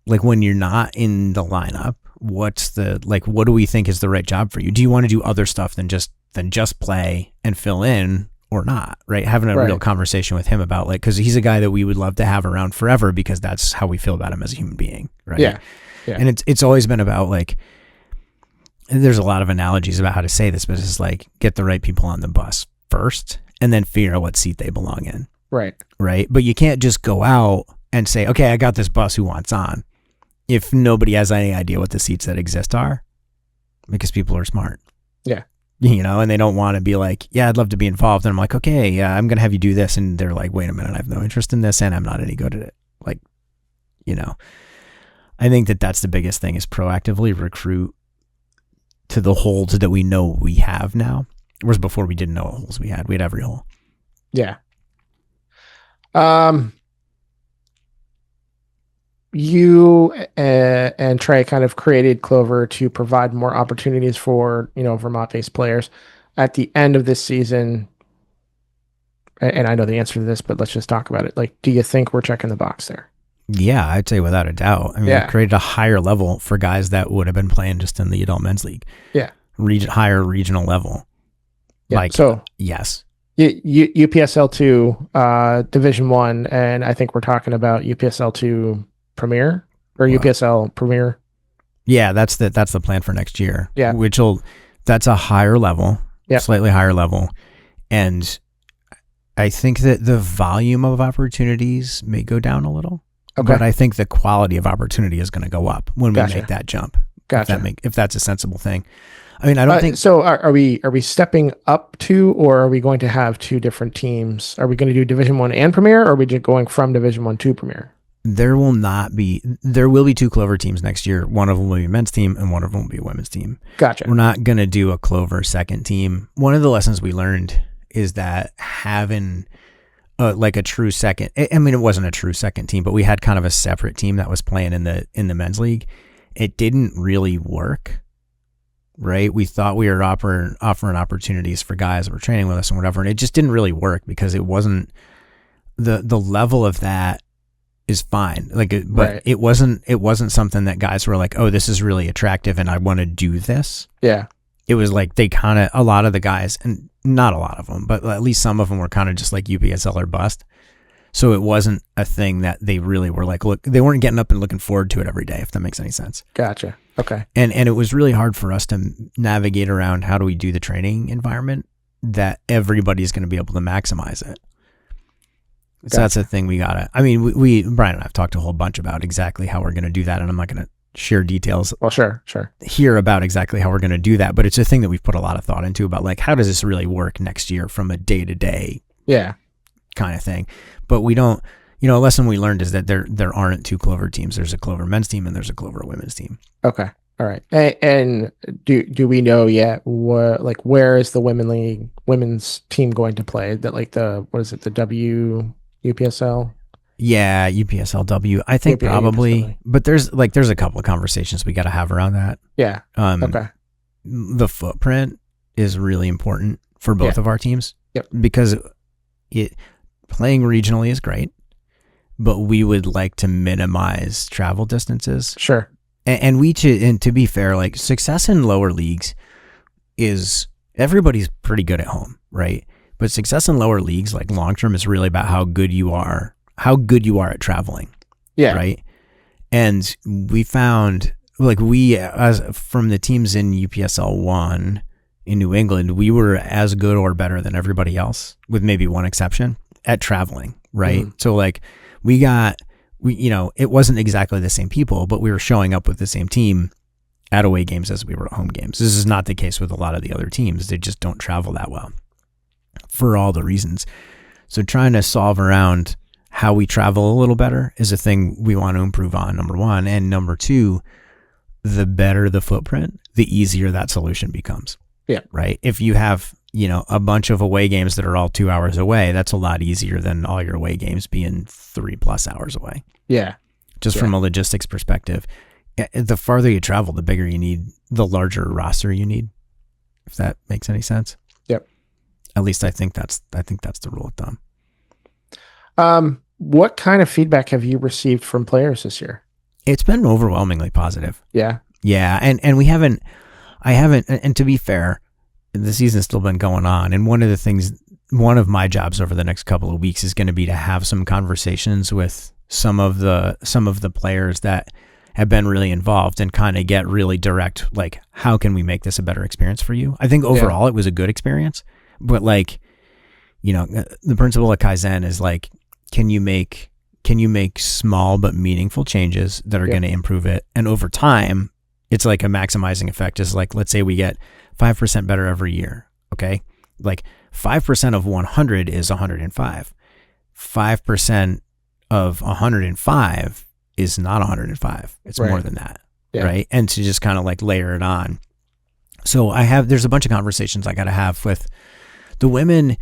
like when you're not in the lineup, what do we think is the right job for you? Do you want to do other stuff than just play and fill in? Or not, right? Having a real conversation with him about like, because he's a guy that we would love to have around forever because that's how we feel about him as a human being, right? Yeah. And it's always been about like, and there's a lot of analogies about how to say this, but it's like get the right people on the bus first and then figure out what seat they belong in. Right. But you can't just go out and say, okay, I got this bus, who wants on? If nobody has any idea what the seats that exist are, because people are smart. Yeah. And they don't want to be like, yeah, I'd love to be involved. And I'm like, okay, yeah, I'm going to have you do this. And they're like, wait a minute, I have no interest in this and I'm not any good at it. Like, I think that that's the biggest thing is proactively recruit to the holes that we know we have now. Whereas before we didn't know what holes we had. We had every hole. Yeah. You and Trey kind of created Clover to provide more opportunities for, Vermont-based players. At the end of this season, and I know the answer to this, but let's just talk about it. Like, do you think we're checking the box there? Yeah, I'd say without a doubt. I mean, it created a higher level for guys that would have been playing just in the adult men's league. Yeah. Higher regional level. Yeah. Like, so yes. UPSL 2, Division 1, and I think we're talking about UPSL 2 Premier or UPSL Premier. Yeah, that's the plan for next year. Yeah. That's a higher level, slightly higher level. And I think that the volume of opportunities may go down a little. Okay. But I think the quality of opportunity is going to go up when we make that jump. Gotcha. If that's a sensible thing. I mean, I don't think so. Are we stepping up to, or are we going to have two different teams? Are we going to do Division 1 and Premier, or are we just going from Division 1 to Premier? There will be two Clover teams next year. One of them will be a men's team and one of them will be a women's team. Gotcha. We're not going to do a Clover second team. One of the lessons we learned is that having like a true second, I mean, it wasn't a true second team, but we had kind of a separate team that was playing in the men's league. It didn't really work, right? We thought we were offering opportunities for guys that were training with us and whatever, and it just didn't really work because it wasn't the level of that is fine. Like, but it wasn't something that guys were like, oh, this is really attractive and I want to do this. Yeah. It was like a lot of the guys, and not a lot of them, but at least some of them were kind of just like UPSL or bust. So it wasn't a thing that they really were like, look, they weren't getting up and looking forward to it every day, if that makes any sense. Gotcha. Okay. And it was really hard for us to navigate around how do we do the training environment that everybody's going to be able to maximize it. So that's the thing we gotta. I mean, we Brian and I have talked a whole bunch about exactly how we're going to do that, and I'm not going to share details. Well, sure. Here about exactly how we're going to do that, but it's a thing that we've put a lot of thought into about like how does this really work next year from a day to day, kind of thing. But we don't. A lesson we learned is that there aren't two Clover teams. There's a Clover men's team and there's a Clover women's team. Okay. All right. And do we know yet where is the women's team going to play? That like the UPSL? Yeah, UPSLW. I think probably, UPSL. But there's a couple of conversations we got to have around that. Yeah. Okay. The footprint is really important for both of our teams. Yep. Because playing regionally is great, but we would like to minimize travel distances. Sure. And to be fair, like success in lower leagues is everybody's pretty good at home, right? But success in lower leagues, like long term, is really about how good you are at traveling. Yeah. Right. And we found like as from the teams in UPSL 1 in New England, we were as good or better than everybody else, with maybe one exception, at traveling. Right. Mm-hmm. So like it wasn't exactly the same people, but we were showing up with the same team at away games as we were at home games. This is not the case with a lot of the other teams. They just don't travel that well for all the reasons. So trying to solve around how we travel a little better is a thing we want to improve on, number one. And number two, the better the footprint, the easier that solution becomes. Yeah. Right. If you have, a bunch of away games that are all 2 hours away, that's a lot easier than all your away games being 3+ hours away. Yeah. Just from a logistics perspective, the farther you travel, the bigger you need, the larger roster you need, if that makes any sense. Yep. At least I think that's the rule of thumb. What kind of feedback have you received from players this year? It's been overwhelmingly positive. Yeah. Yeah. And I haven't, and to be fair, the season's still been going on. And one of my jobs over the next couple of weeks is going to be to have some conversations with some of the players that have been really involved and kind of get really direct, like, how can we make this a better experience for you? I think overall it was a good experience, but like, the principle of Kaizen is like, can you make small but meaningful changes that are going to improve it? And over time, it's like a maximizing effect. Is like, let's say we get 5% better every year. Okay. Like 5% of 100 is 105. 5% of 105 is not 105. It's more than that. Yeah. Right. And to just kind of like layer it on. So there's a bunch of conversations I got to have with the women.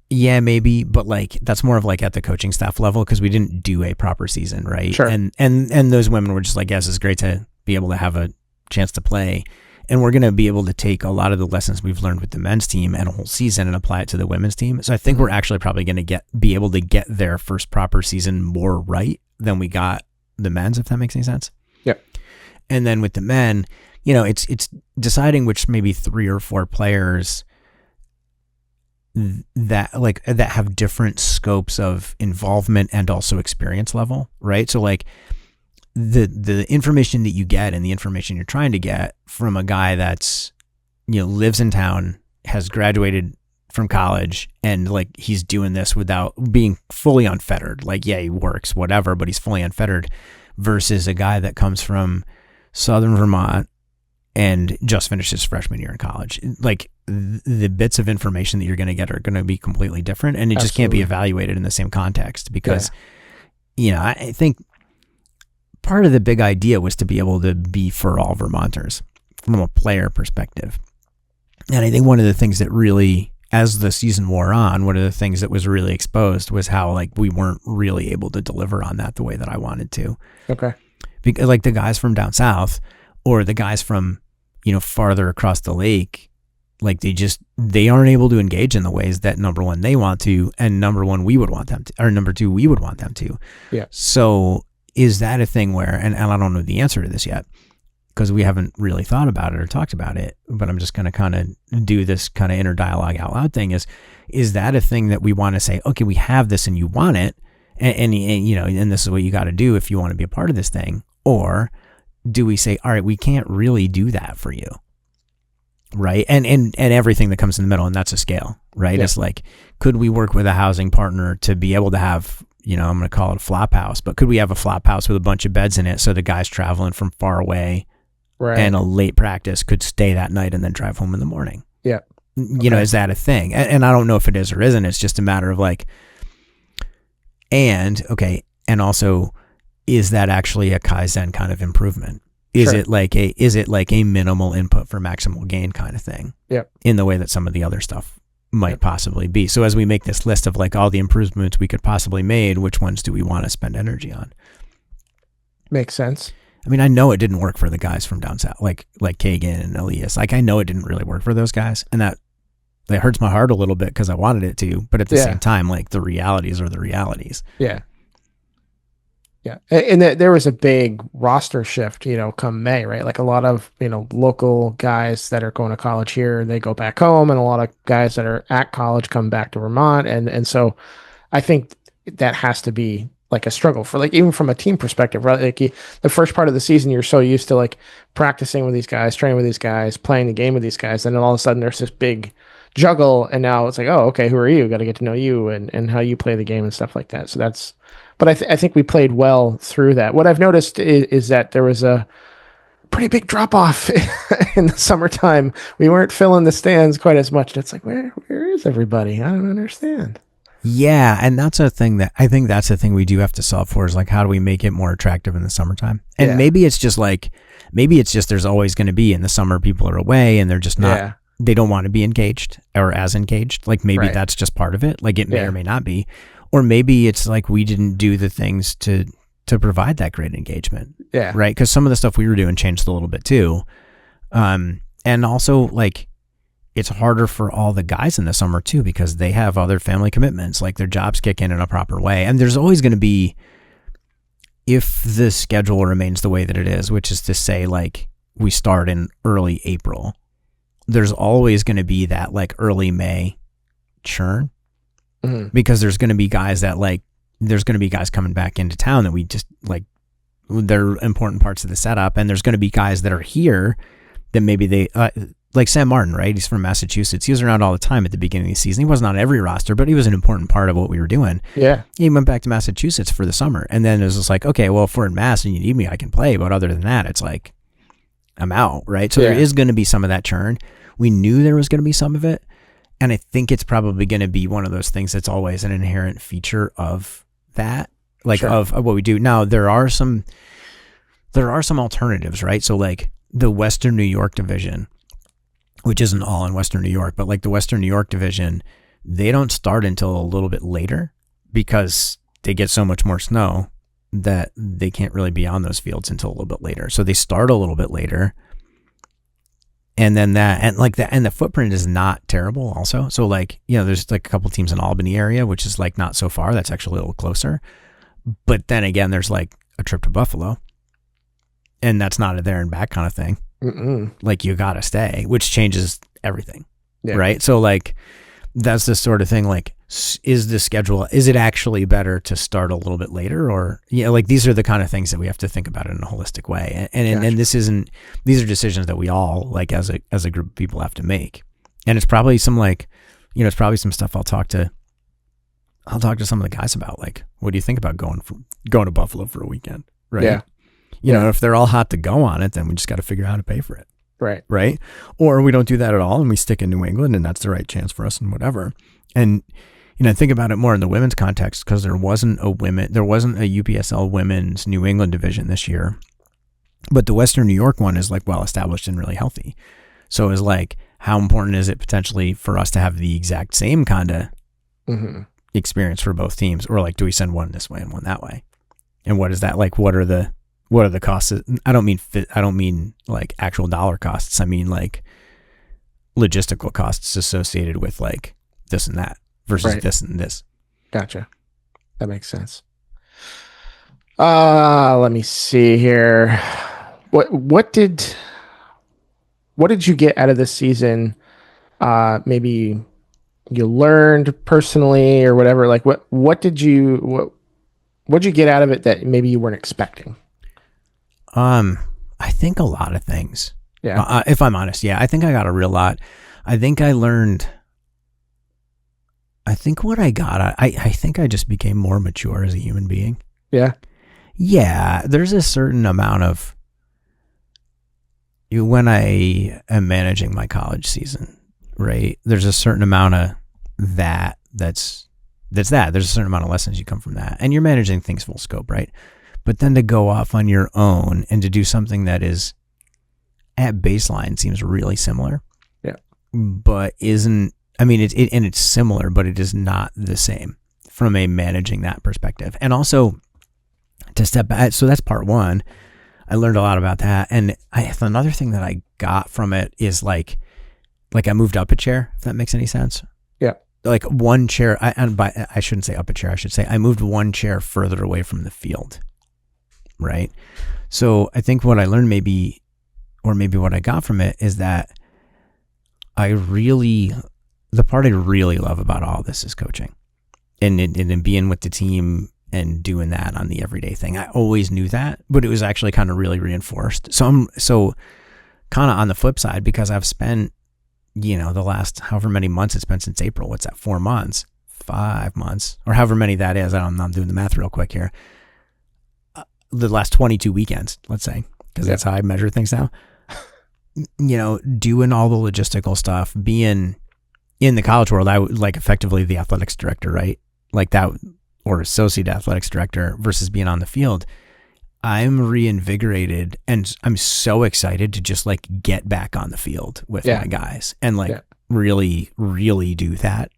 Yeah, maybe, but like that's more of like at the coaching staff level because we didn't do a proper season, right? Sure. And those women were just like, yes, it's great to be able to have a chance to play, and we're going to be able to take a lot of the lessons we've learned with the men's team and a whole season and apply it to the women's team. So I think we're actually probably going to be able to get their first proper season more right than we got the men's, if that makes any sense. Yep. And then with the men, it's deciding which maybe 3 or 4 players that have different scopes of involvement and also experience level, right? So like the information that you get and the information you're trying to get from a guy that's, lives in town, has graduated from college, and like he's doing this without being fully unfettered. Like, yeah, he works, whatever, but he's fully unfettered, versus a guy that comes from Southern Vermont and just finished his freshman year in college. Like the bits of information that you're going to get are going to be completely different, and it just can't be evaluated in the same context because, I think part of the big idea was to be able to be for all Vermonters from a player perspective. And I think one of the things that really as the season wore on, one of the things that was really exposed was how like we weren't really able to deliver on that the way that I wanted to. Okay. Because like the guys from down south or the guys from, farther across the lake, like they aren't able to engage in the ways that number one, they want to, and number one, we would want them to, or number two, we would want them to. Yeah. So is that a thing where, and I don't know the answer to this yet, because we haven't really thought about it or talked about it, but I'm just going to kind of do this kind of inner dialogue out loud thing is that a thing that we want to say, okay, we have this and you want it, and this is what you got to do if you want to be a part of this thing? Or do we say, all right, we can't really do that for you, right? And everything that comes in the middle, and that's a scale, right? Yeah. It's like, could we work with a housing partner to be able to have, I'm going to call it a flop house, but could we have a flop house with a bunch of beds in it so the guys traveling from far away and a late practice could stay that night and then drive home in the morning? Yeah. Is that a thing? And I don't know if it is or isn't. It's just a matter of like, and also, is that actually a Kaizen kind of improvement? Is it like a minimal input for maximal gain kind of thing? Yeah. In the way that some of the other stuff might possibly be. So as we make this list of like all the improvements we could possibly made, which ones do we want to spend energy on? Makes sense. I mean, I know it didn't work for the guys from down south, like Kagan and Elias. Like I know it didn't really work for those guys, and that hurts my heart a little bit because I wanted it to. But at the same time, like the realities are the realities. Yeah. Yeah. And there was a big roster shift, come May, right? Like a lot of, local guys that are going to college here, they go back home, and a lot of guys that are at college come back to Vermont. And so I think that has to be like a struggle for like, even from a team perspective, right? Like the first part of the season, you're so used to like practicing with these guys, training with these guys, playing the game with these guys. And then all of a sudden there's this big juggle. And now it's like, oh, okay, who are you? Got to get to know you and how you play the game and stuff like that. So but I think we played well through that. What I've noticed is that there was a pretty big drop off in the summertime. We weren't filling the stands quite as much. It's like, where is everybody? I don't understand. Yeah, and that's a thing that I think that's the thing we do have to solve for is like, how do we make it more attractive in the summertime? And maybe it's just there's always going to be in the summer people are away and they're just not, they don't want to be engaged or as engaged. Like maybe that's just part of it. Like it may or may not be. Or maybe it's like we didn't do the things to provide that great engagement. Yeah. Right? Because some of the stuff we were doing changed a little bit too. And also like it's harder for all the guys in the summer too because they have other family commitments, like their jobs kick in a proper way. And there's always going to be, if the schedule remains the way that it is, which is to say like we start in early April, there's always going to be that like early May churn. Mm-hmm. Because there's going to be guys coming back into town that we just like, they're important parts of the setup. And there's going to be guys that are here that maybe they, like Sam Martin, right? He's from Massachusetts. He was around all the time at the beginning of the season. He wasn't on every roster, but he was an important part of what we were doing. Yeah. He went back to Massachusetts for the summer. And then it was just like, okay, well, if we're in Mass and you need me, I can play. But other than that, it's like, I'm out, right? So there is going to be some of that churn. We knew there was going to be some of it. And I think it's probably going to be one of those things that's always an inherent feature of that, like of what we do. Now, there are some alternatives, right? So like the Western New York division, which isn't all in Western New York, but like the Western New York division, they don't start until a little bit later because they get so much more snow that they can't really be on those fields until a little bit later. So they start a little bit later. And then the footprint is not terrible also. So like, there's like a couple teams in Albany area, which is like not so far. That's actually a little closer. But then again, there's like a trip to Buffalo and that's not a there and back kind of thing. Mm-mm. Like you got to stay, which changes everything. Yeah. Right. So like, that's the sort of thing, like, is it actually better to start a little bit later? Or, like these are the kind of things that we have to think about in a holistic way. And these are decisions that we all, like as a group of people, have to make. And it's probably some like, it's probably some stuff I'll talk to some of the guys about, like, what do you think about going to Buffalo for a weekend? Right. Yeah. If they're all hot to go on it, then we just got to figure out how to pay for it. Right. Right. Or we don't do that at all and we stick in New England and that's the right chance for us and whatever. And, think about it more in the women's context because there wasn't a UPSL women's New England division this year, but the Western New York one is like well established and really healthy. So it's like, how important is it potentially for us to have the exact same kind of experience for both teams, or like, do we send one this way and one that way? And what is that like? What are the costs? I don't mean like actual dollar costs. I mean like logistical costs associated with like this and that versus this and this. Gotcha. That makes sense. Let me see here. What did you get out of this season? Maybe you learned personally or whatever. Like what did you get out of it that maybe you weren't expecting? I think a lot of things. Yeah. If I'm honest, yeah, I think I got a real lot. I think I learned. I think what I got, I think I just became more mature as a human being. Yeah. Yeah, there's a certain amount of, when I am managing my college season, right? There's a certain amount of that's there's a certain amount of lessons you come from that, and you're managing things full scope, right? But then to go off on your own and to do something that is at baseline seems really similar. Yeah. But isn't, I mean, it's similar, but it is not the same from a managing that perspective. And also to step back, so that's part one. I learned a lot about that. And another thing that I got from it is like I moved up a chair, if that makes any sense. Yeah. Like one chair, I shouldn't say up a chair, I should say I moved one chair further away from the field. Right. So I think what I learned maybe what I got from it is that the part I really love about all this is coaching and being with the team and doing that on the everyday thing. I always knew that, but it was actually kind of really reinforced. So kind of on the flip side, because I've spent, the last however many months it's been since April, what's that, 4 months, 5 months, or however many that is. I'm doing the math real quick here. The last 22 weekends, let's say, because that's how I measure things now. Doing all the logistical stuff, being in the college world, I would like effectively the athletics director, right? Like that, or associate athletics director versus being on the field. I'm reinvigorated and I'm so excited to just like get back on the field with my guys and like really, really do that,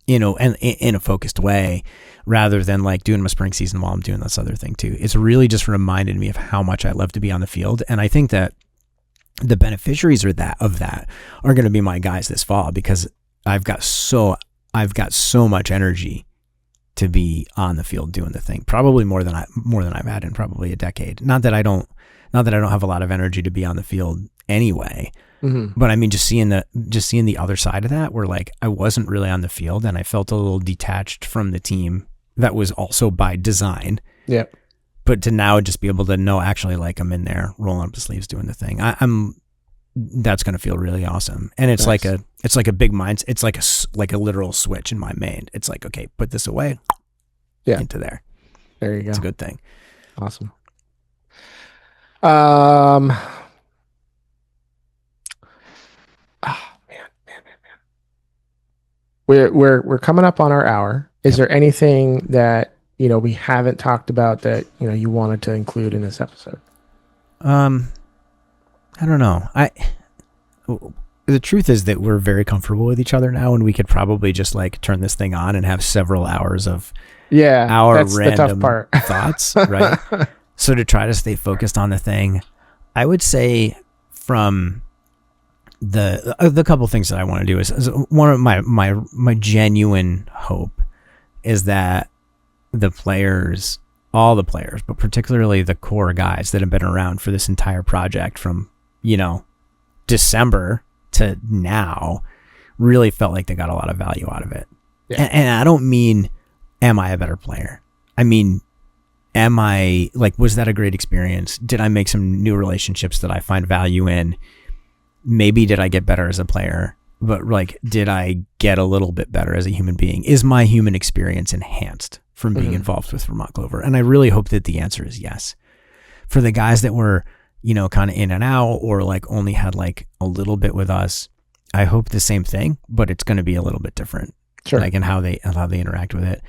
and in a focused way rather than like doing my spring season while I'm doing this other thing too. It's really just reminded me of how much I love to be on the field. And I think that the beneficiaries of that are going to be my guys this fall, because I've got so much energy to be on the field doing the thing, probably more than I've had in probably a decade. Not that I don't have a lot of energy to be on the field anyway, but I mean, just seeing the other side of that, where like I wasn't really on the field and I felt a little detached from the team. That was also by design. Yeah. But to now just be able to know, actually, like I'm in there rolling up the sleeves doing the thing. That's going to feel really awesome. And it's nice. It's like a big mind. It's like a literal switch in my mind. It's like, okay, put this away. Yeah. Into there. There you go. It's a good thing. Awesome. Man. We're coming up on our hour. Is there anything that we haven't talked about that you wanted to include in this episode? I don't know. The truth is that we're very comfortable with each other now, and we could probably just like turn this thing on and have several hours of our that's random the tough part. thoughts, right? So to try to stay focused on the thing, I would say from the couple things that I want to do is one of my genuine hope is that the players, all the players, but particularly the core guys that have been around for this entire project from, December to now, really felt like they got a lot of value out of it. Yeah. And I don't mean, am I a better player? I mean, am I like, was that a great experience? Did I make some new relationships that I find value in? Maybe did I get better as a player? But like, did I get a little bit better as a human being? Is my human experience enhanced from being involved with Vermont Clover? And I really hope that the answer is yes. For the guys that were, kind of in and out, or like only had like a little bit with us, I hope the same thing, but it's going to be a little bit different. Sure. Like in how they interact with it.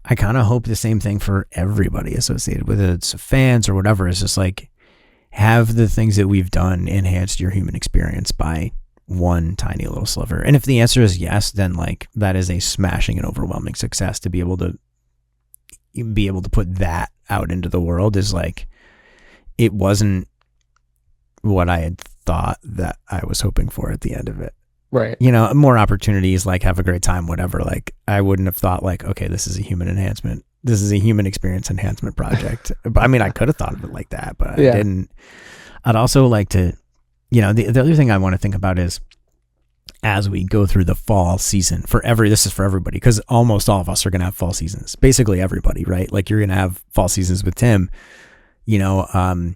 I kind of hope the same thing for everybody associated with it. It's fans or whatever. It's just like, have the things that we've done enhanced your human experience by one tiny little sliver. And if the answer is yes, then like that is a smashing and overwhelming success. To be able to put that out into the world is like, it wasn't what I had thought that I was hoping for at the end of it. Right. You know, more opportunities, like have a great time, whatever. Like I wouldn't have thought like, okay, this is a human enhancement. This is a human experience enhancement project. But I mean, I could have thought of it like that, but I didn't. I'd also like to, you know, the other thing I want to think about is as we go through the fall season this is for everybody, because almost all of us are going to have fall seasons, basically everybody, right? Like you're going to have fall seasons with Tim, you know,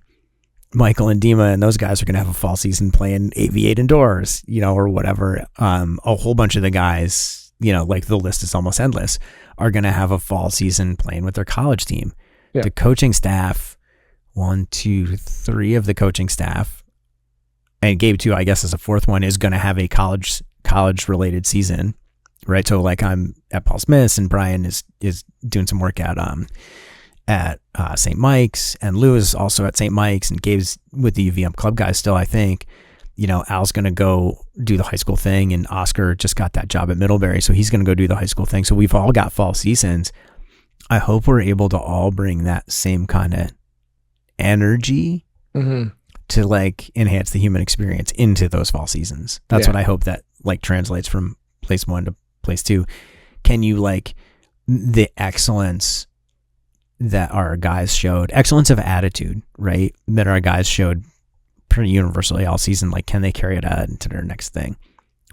Michael and Dima and those guys are going to have a fall season playing AV8 indoors, you know, or whatever. A whole bunch of the guys, you know, like the list is almost endless, are going to have a fall season playing with their college team. Yeah. The coaching staff, 1, 2, 3 of the coaching staff, and Gabe too, I guess, as a fourth one, is going to have a college related season, right? So like I'm at Paul Smith's and Brian is doing some work at St. Mike's, and Lou is also at St. Mike's, and Gabe's with the UVM club guys still, I think. You know, Al's going to go do the high school thing, and Oscar just got that job at Middlebury, so he's going to go do the high school thing. So we've all got fall seasons. I hope we're able to all bring that same kind of energy to like enhance the human experience into those fall seasons. That's what I hope that like translates from place 1 to place 2. Can you like the excellence that our guys showed, excellence of attitude, right? That our guys showed pretty universally all season. Like, can they carry it out into their next thing,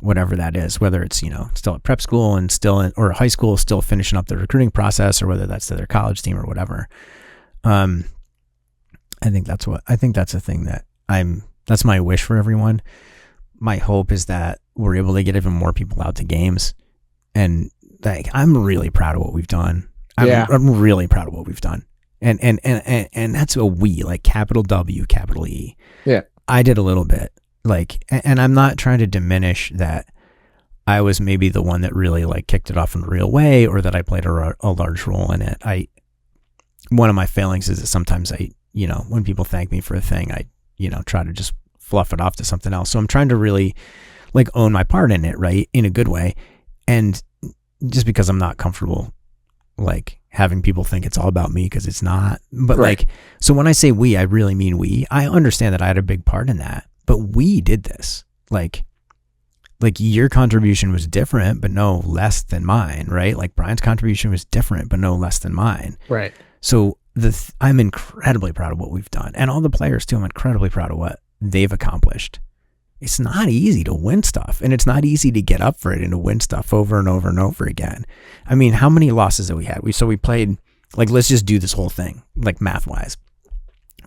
whatever that is, whether it's, you know, still at prep school and still in, or high school, still finishing up the recruiting process, or whether that's to their college team or whatever. I think that's a thing that that's my wish for everyone. My hope is that we're able to get even more people out to games. And like, I'm really proud of what we've done. I'm really proud of what we've done. And that's a we, like capital W, capital E. Yeah. I did a little bit, like, and I'm not trying to diminish that I was maybe the one that really like kicked it off in a real way, or that I played a large role in it. One of my failings is that sometimes you know, when people thank me for a thing, I, you know, try to just fluff it off to something else. So I'm trying to really like own my part in it, right? In a good way. And just because I'm not comfortable like having people think it's all about me, because it's not. But like, so when I say we, I really mean we. I understand that I had a big part in that, but we did this. Like your contribution was different, but no less than mine, right? Like Brian's contribution was different, but no less than mine. Right. So I'm incredibly proud of what we've done, and all the players too. I'm incredibly proud of what they've accomplished. It's not easy to win stuff, and it's not easy to get up for it and to win stuff over and over and over again. I mean, how many losses have we had? We played, like, let's just do this whole thing, like math wise.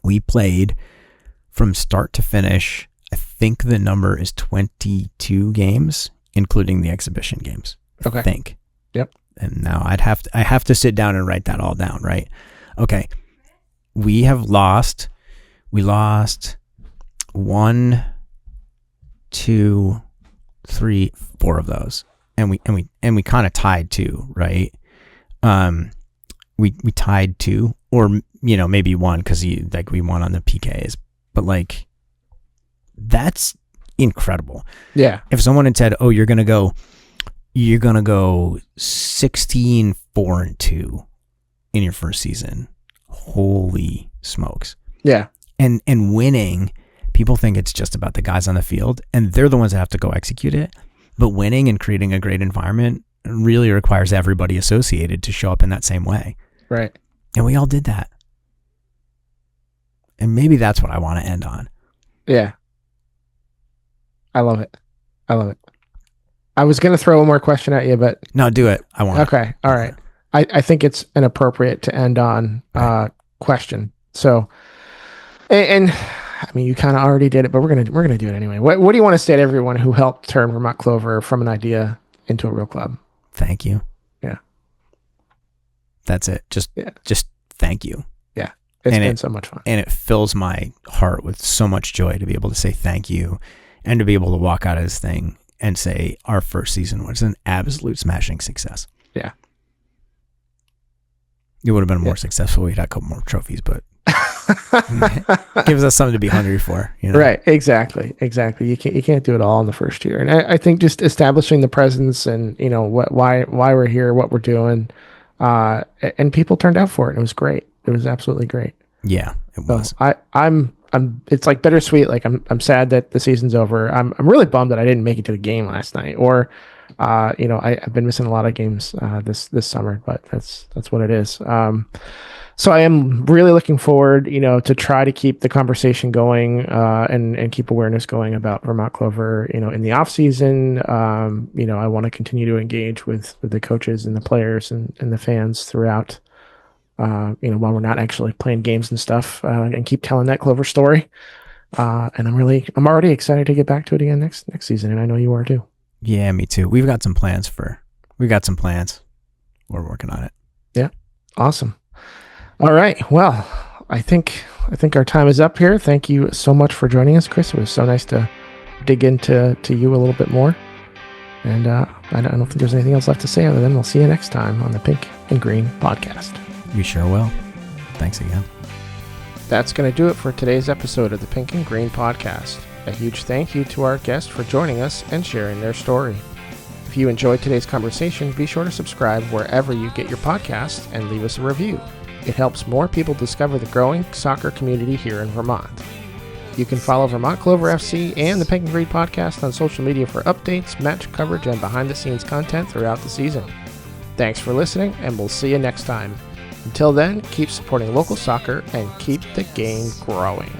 We played from start to finish. I think the number is 22 games, including the exhibition games. Okay. I think. Yep. And now I have to sit down and write that all down, right? Okay. We lost 1, 2, 3, 4 of those, and we kind of tied 2, right? We tied 2, or you know, maybe 1, because we won on the PKs, but like that's incredible. Yeah. If someone had said, "Oh, you're gonna go 16, 4, and 2 in your first season," holy smokes. Yeah. And winning. People think it's just about the guys on the field, and they're the ones that have to go execute it. But winning and creating a great environment really requires everybody associated to show up in that same way. Right. And we all did that. And maybe that's what I want to end on. Yeah. I love it. I was going to throw one more question at you, but... No, do it. I want Okay. It. All right. I think it's inappropriate to end on question. So, and I mean, you kind of already did it, but we're gonna do it anyway. What do you want to say to everyone who helped turn Vermont Clover from an idea into a real club? Thank you. Yeah. That's it. Just thank you. Yeah. It's been so much fun. And it fills my heart with so much joy to be able to say thank you, and to be able to walk out of this thing and say our first season was an absolute smashing success. Yeah. It would have been more successful. We'd had a couple more trophies, but Gives us something to be hungry for, Right. Exactly. You can't do it all in the first year. And I think just establishing the presence and, why we're here, what we're doing, and people turned out for it. It was great. It was absolutely great. Yeah, it So was. it's like bittersweet. Like I'm sad that the season's over. I'm really bummed that I didn't make it to the game last night, or, I've been missing a lot of games, this summer, but that's what it is. So I am really looking forward, to try to keep the conversation going, and keep awareness going about Vermont Clover, in the off season. I want to continue to engage with the coaches and the players and the fans throughout, while we're not actually playing games and stuff, and keep telling that Clover story. And I'm already excited to get back to it again next season. And I know you are too. Yeah, me too. We've got some plans. We're working on it. Yeah. Awesome. All right. Well, I think our time is up here. Thank you so much for joining us, Chris. It was so nice to dig into you a little bit more. And I don't think there's anything else left to say other than we'll see you next time on the Pink and Green podcast. We sure will. Thanks again. That's going to do it for today's episode of the Pink and Green podcast. A huge thank you to our guests for joining us and sharing their story. If you enjoyed today's conversation, be sure to subscribe wherever you get your podcasts and leave us a review. It helps more people discover the growing soccer community here in Vermont. You can follow Vermont Clover FC and the Pink and Green podcast on social media for updates, match coverage, and behind-the-scenes content throughout the season. Thanks for listening, and we'll see you next time. Until then, keep supporting local soccer and keep the game growing.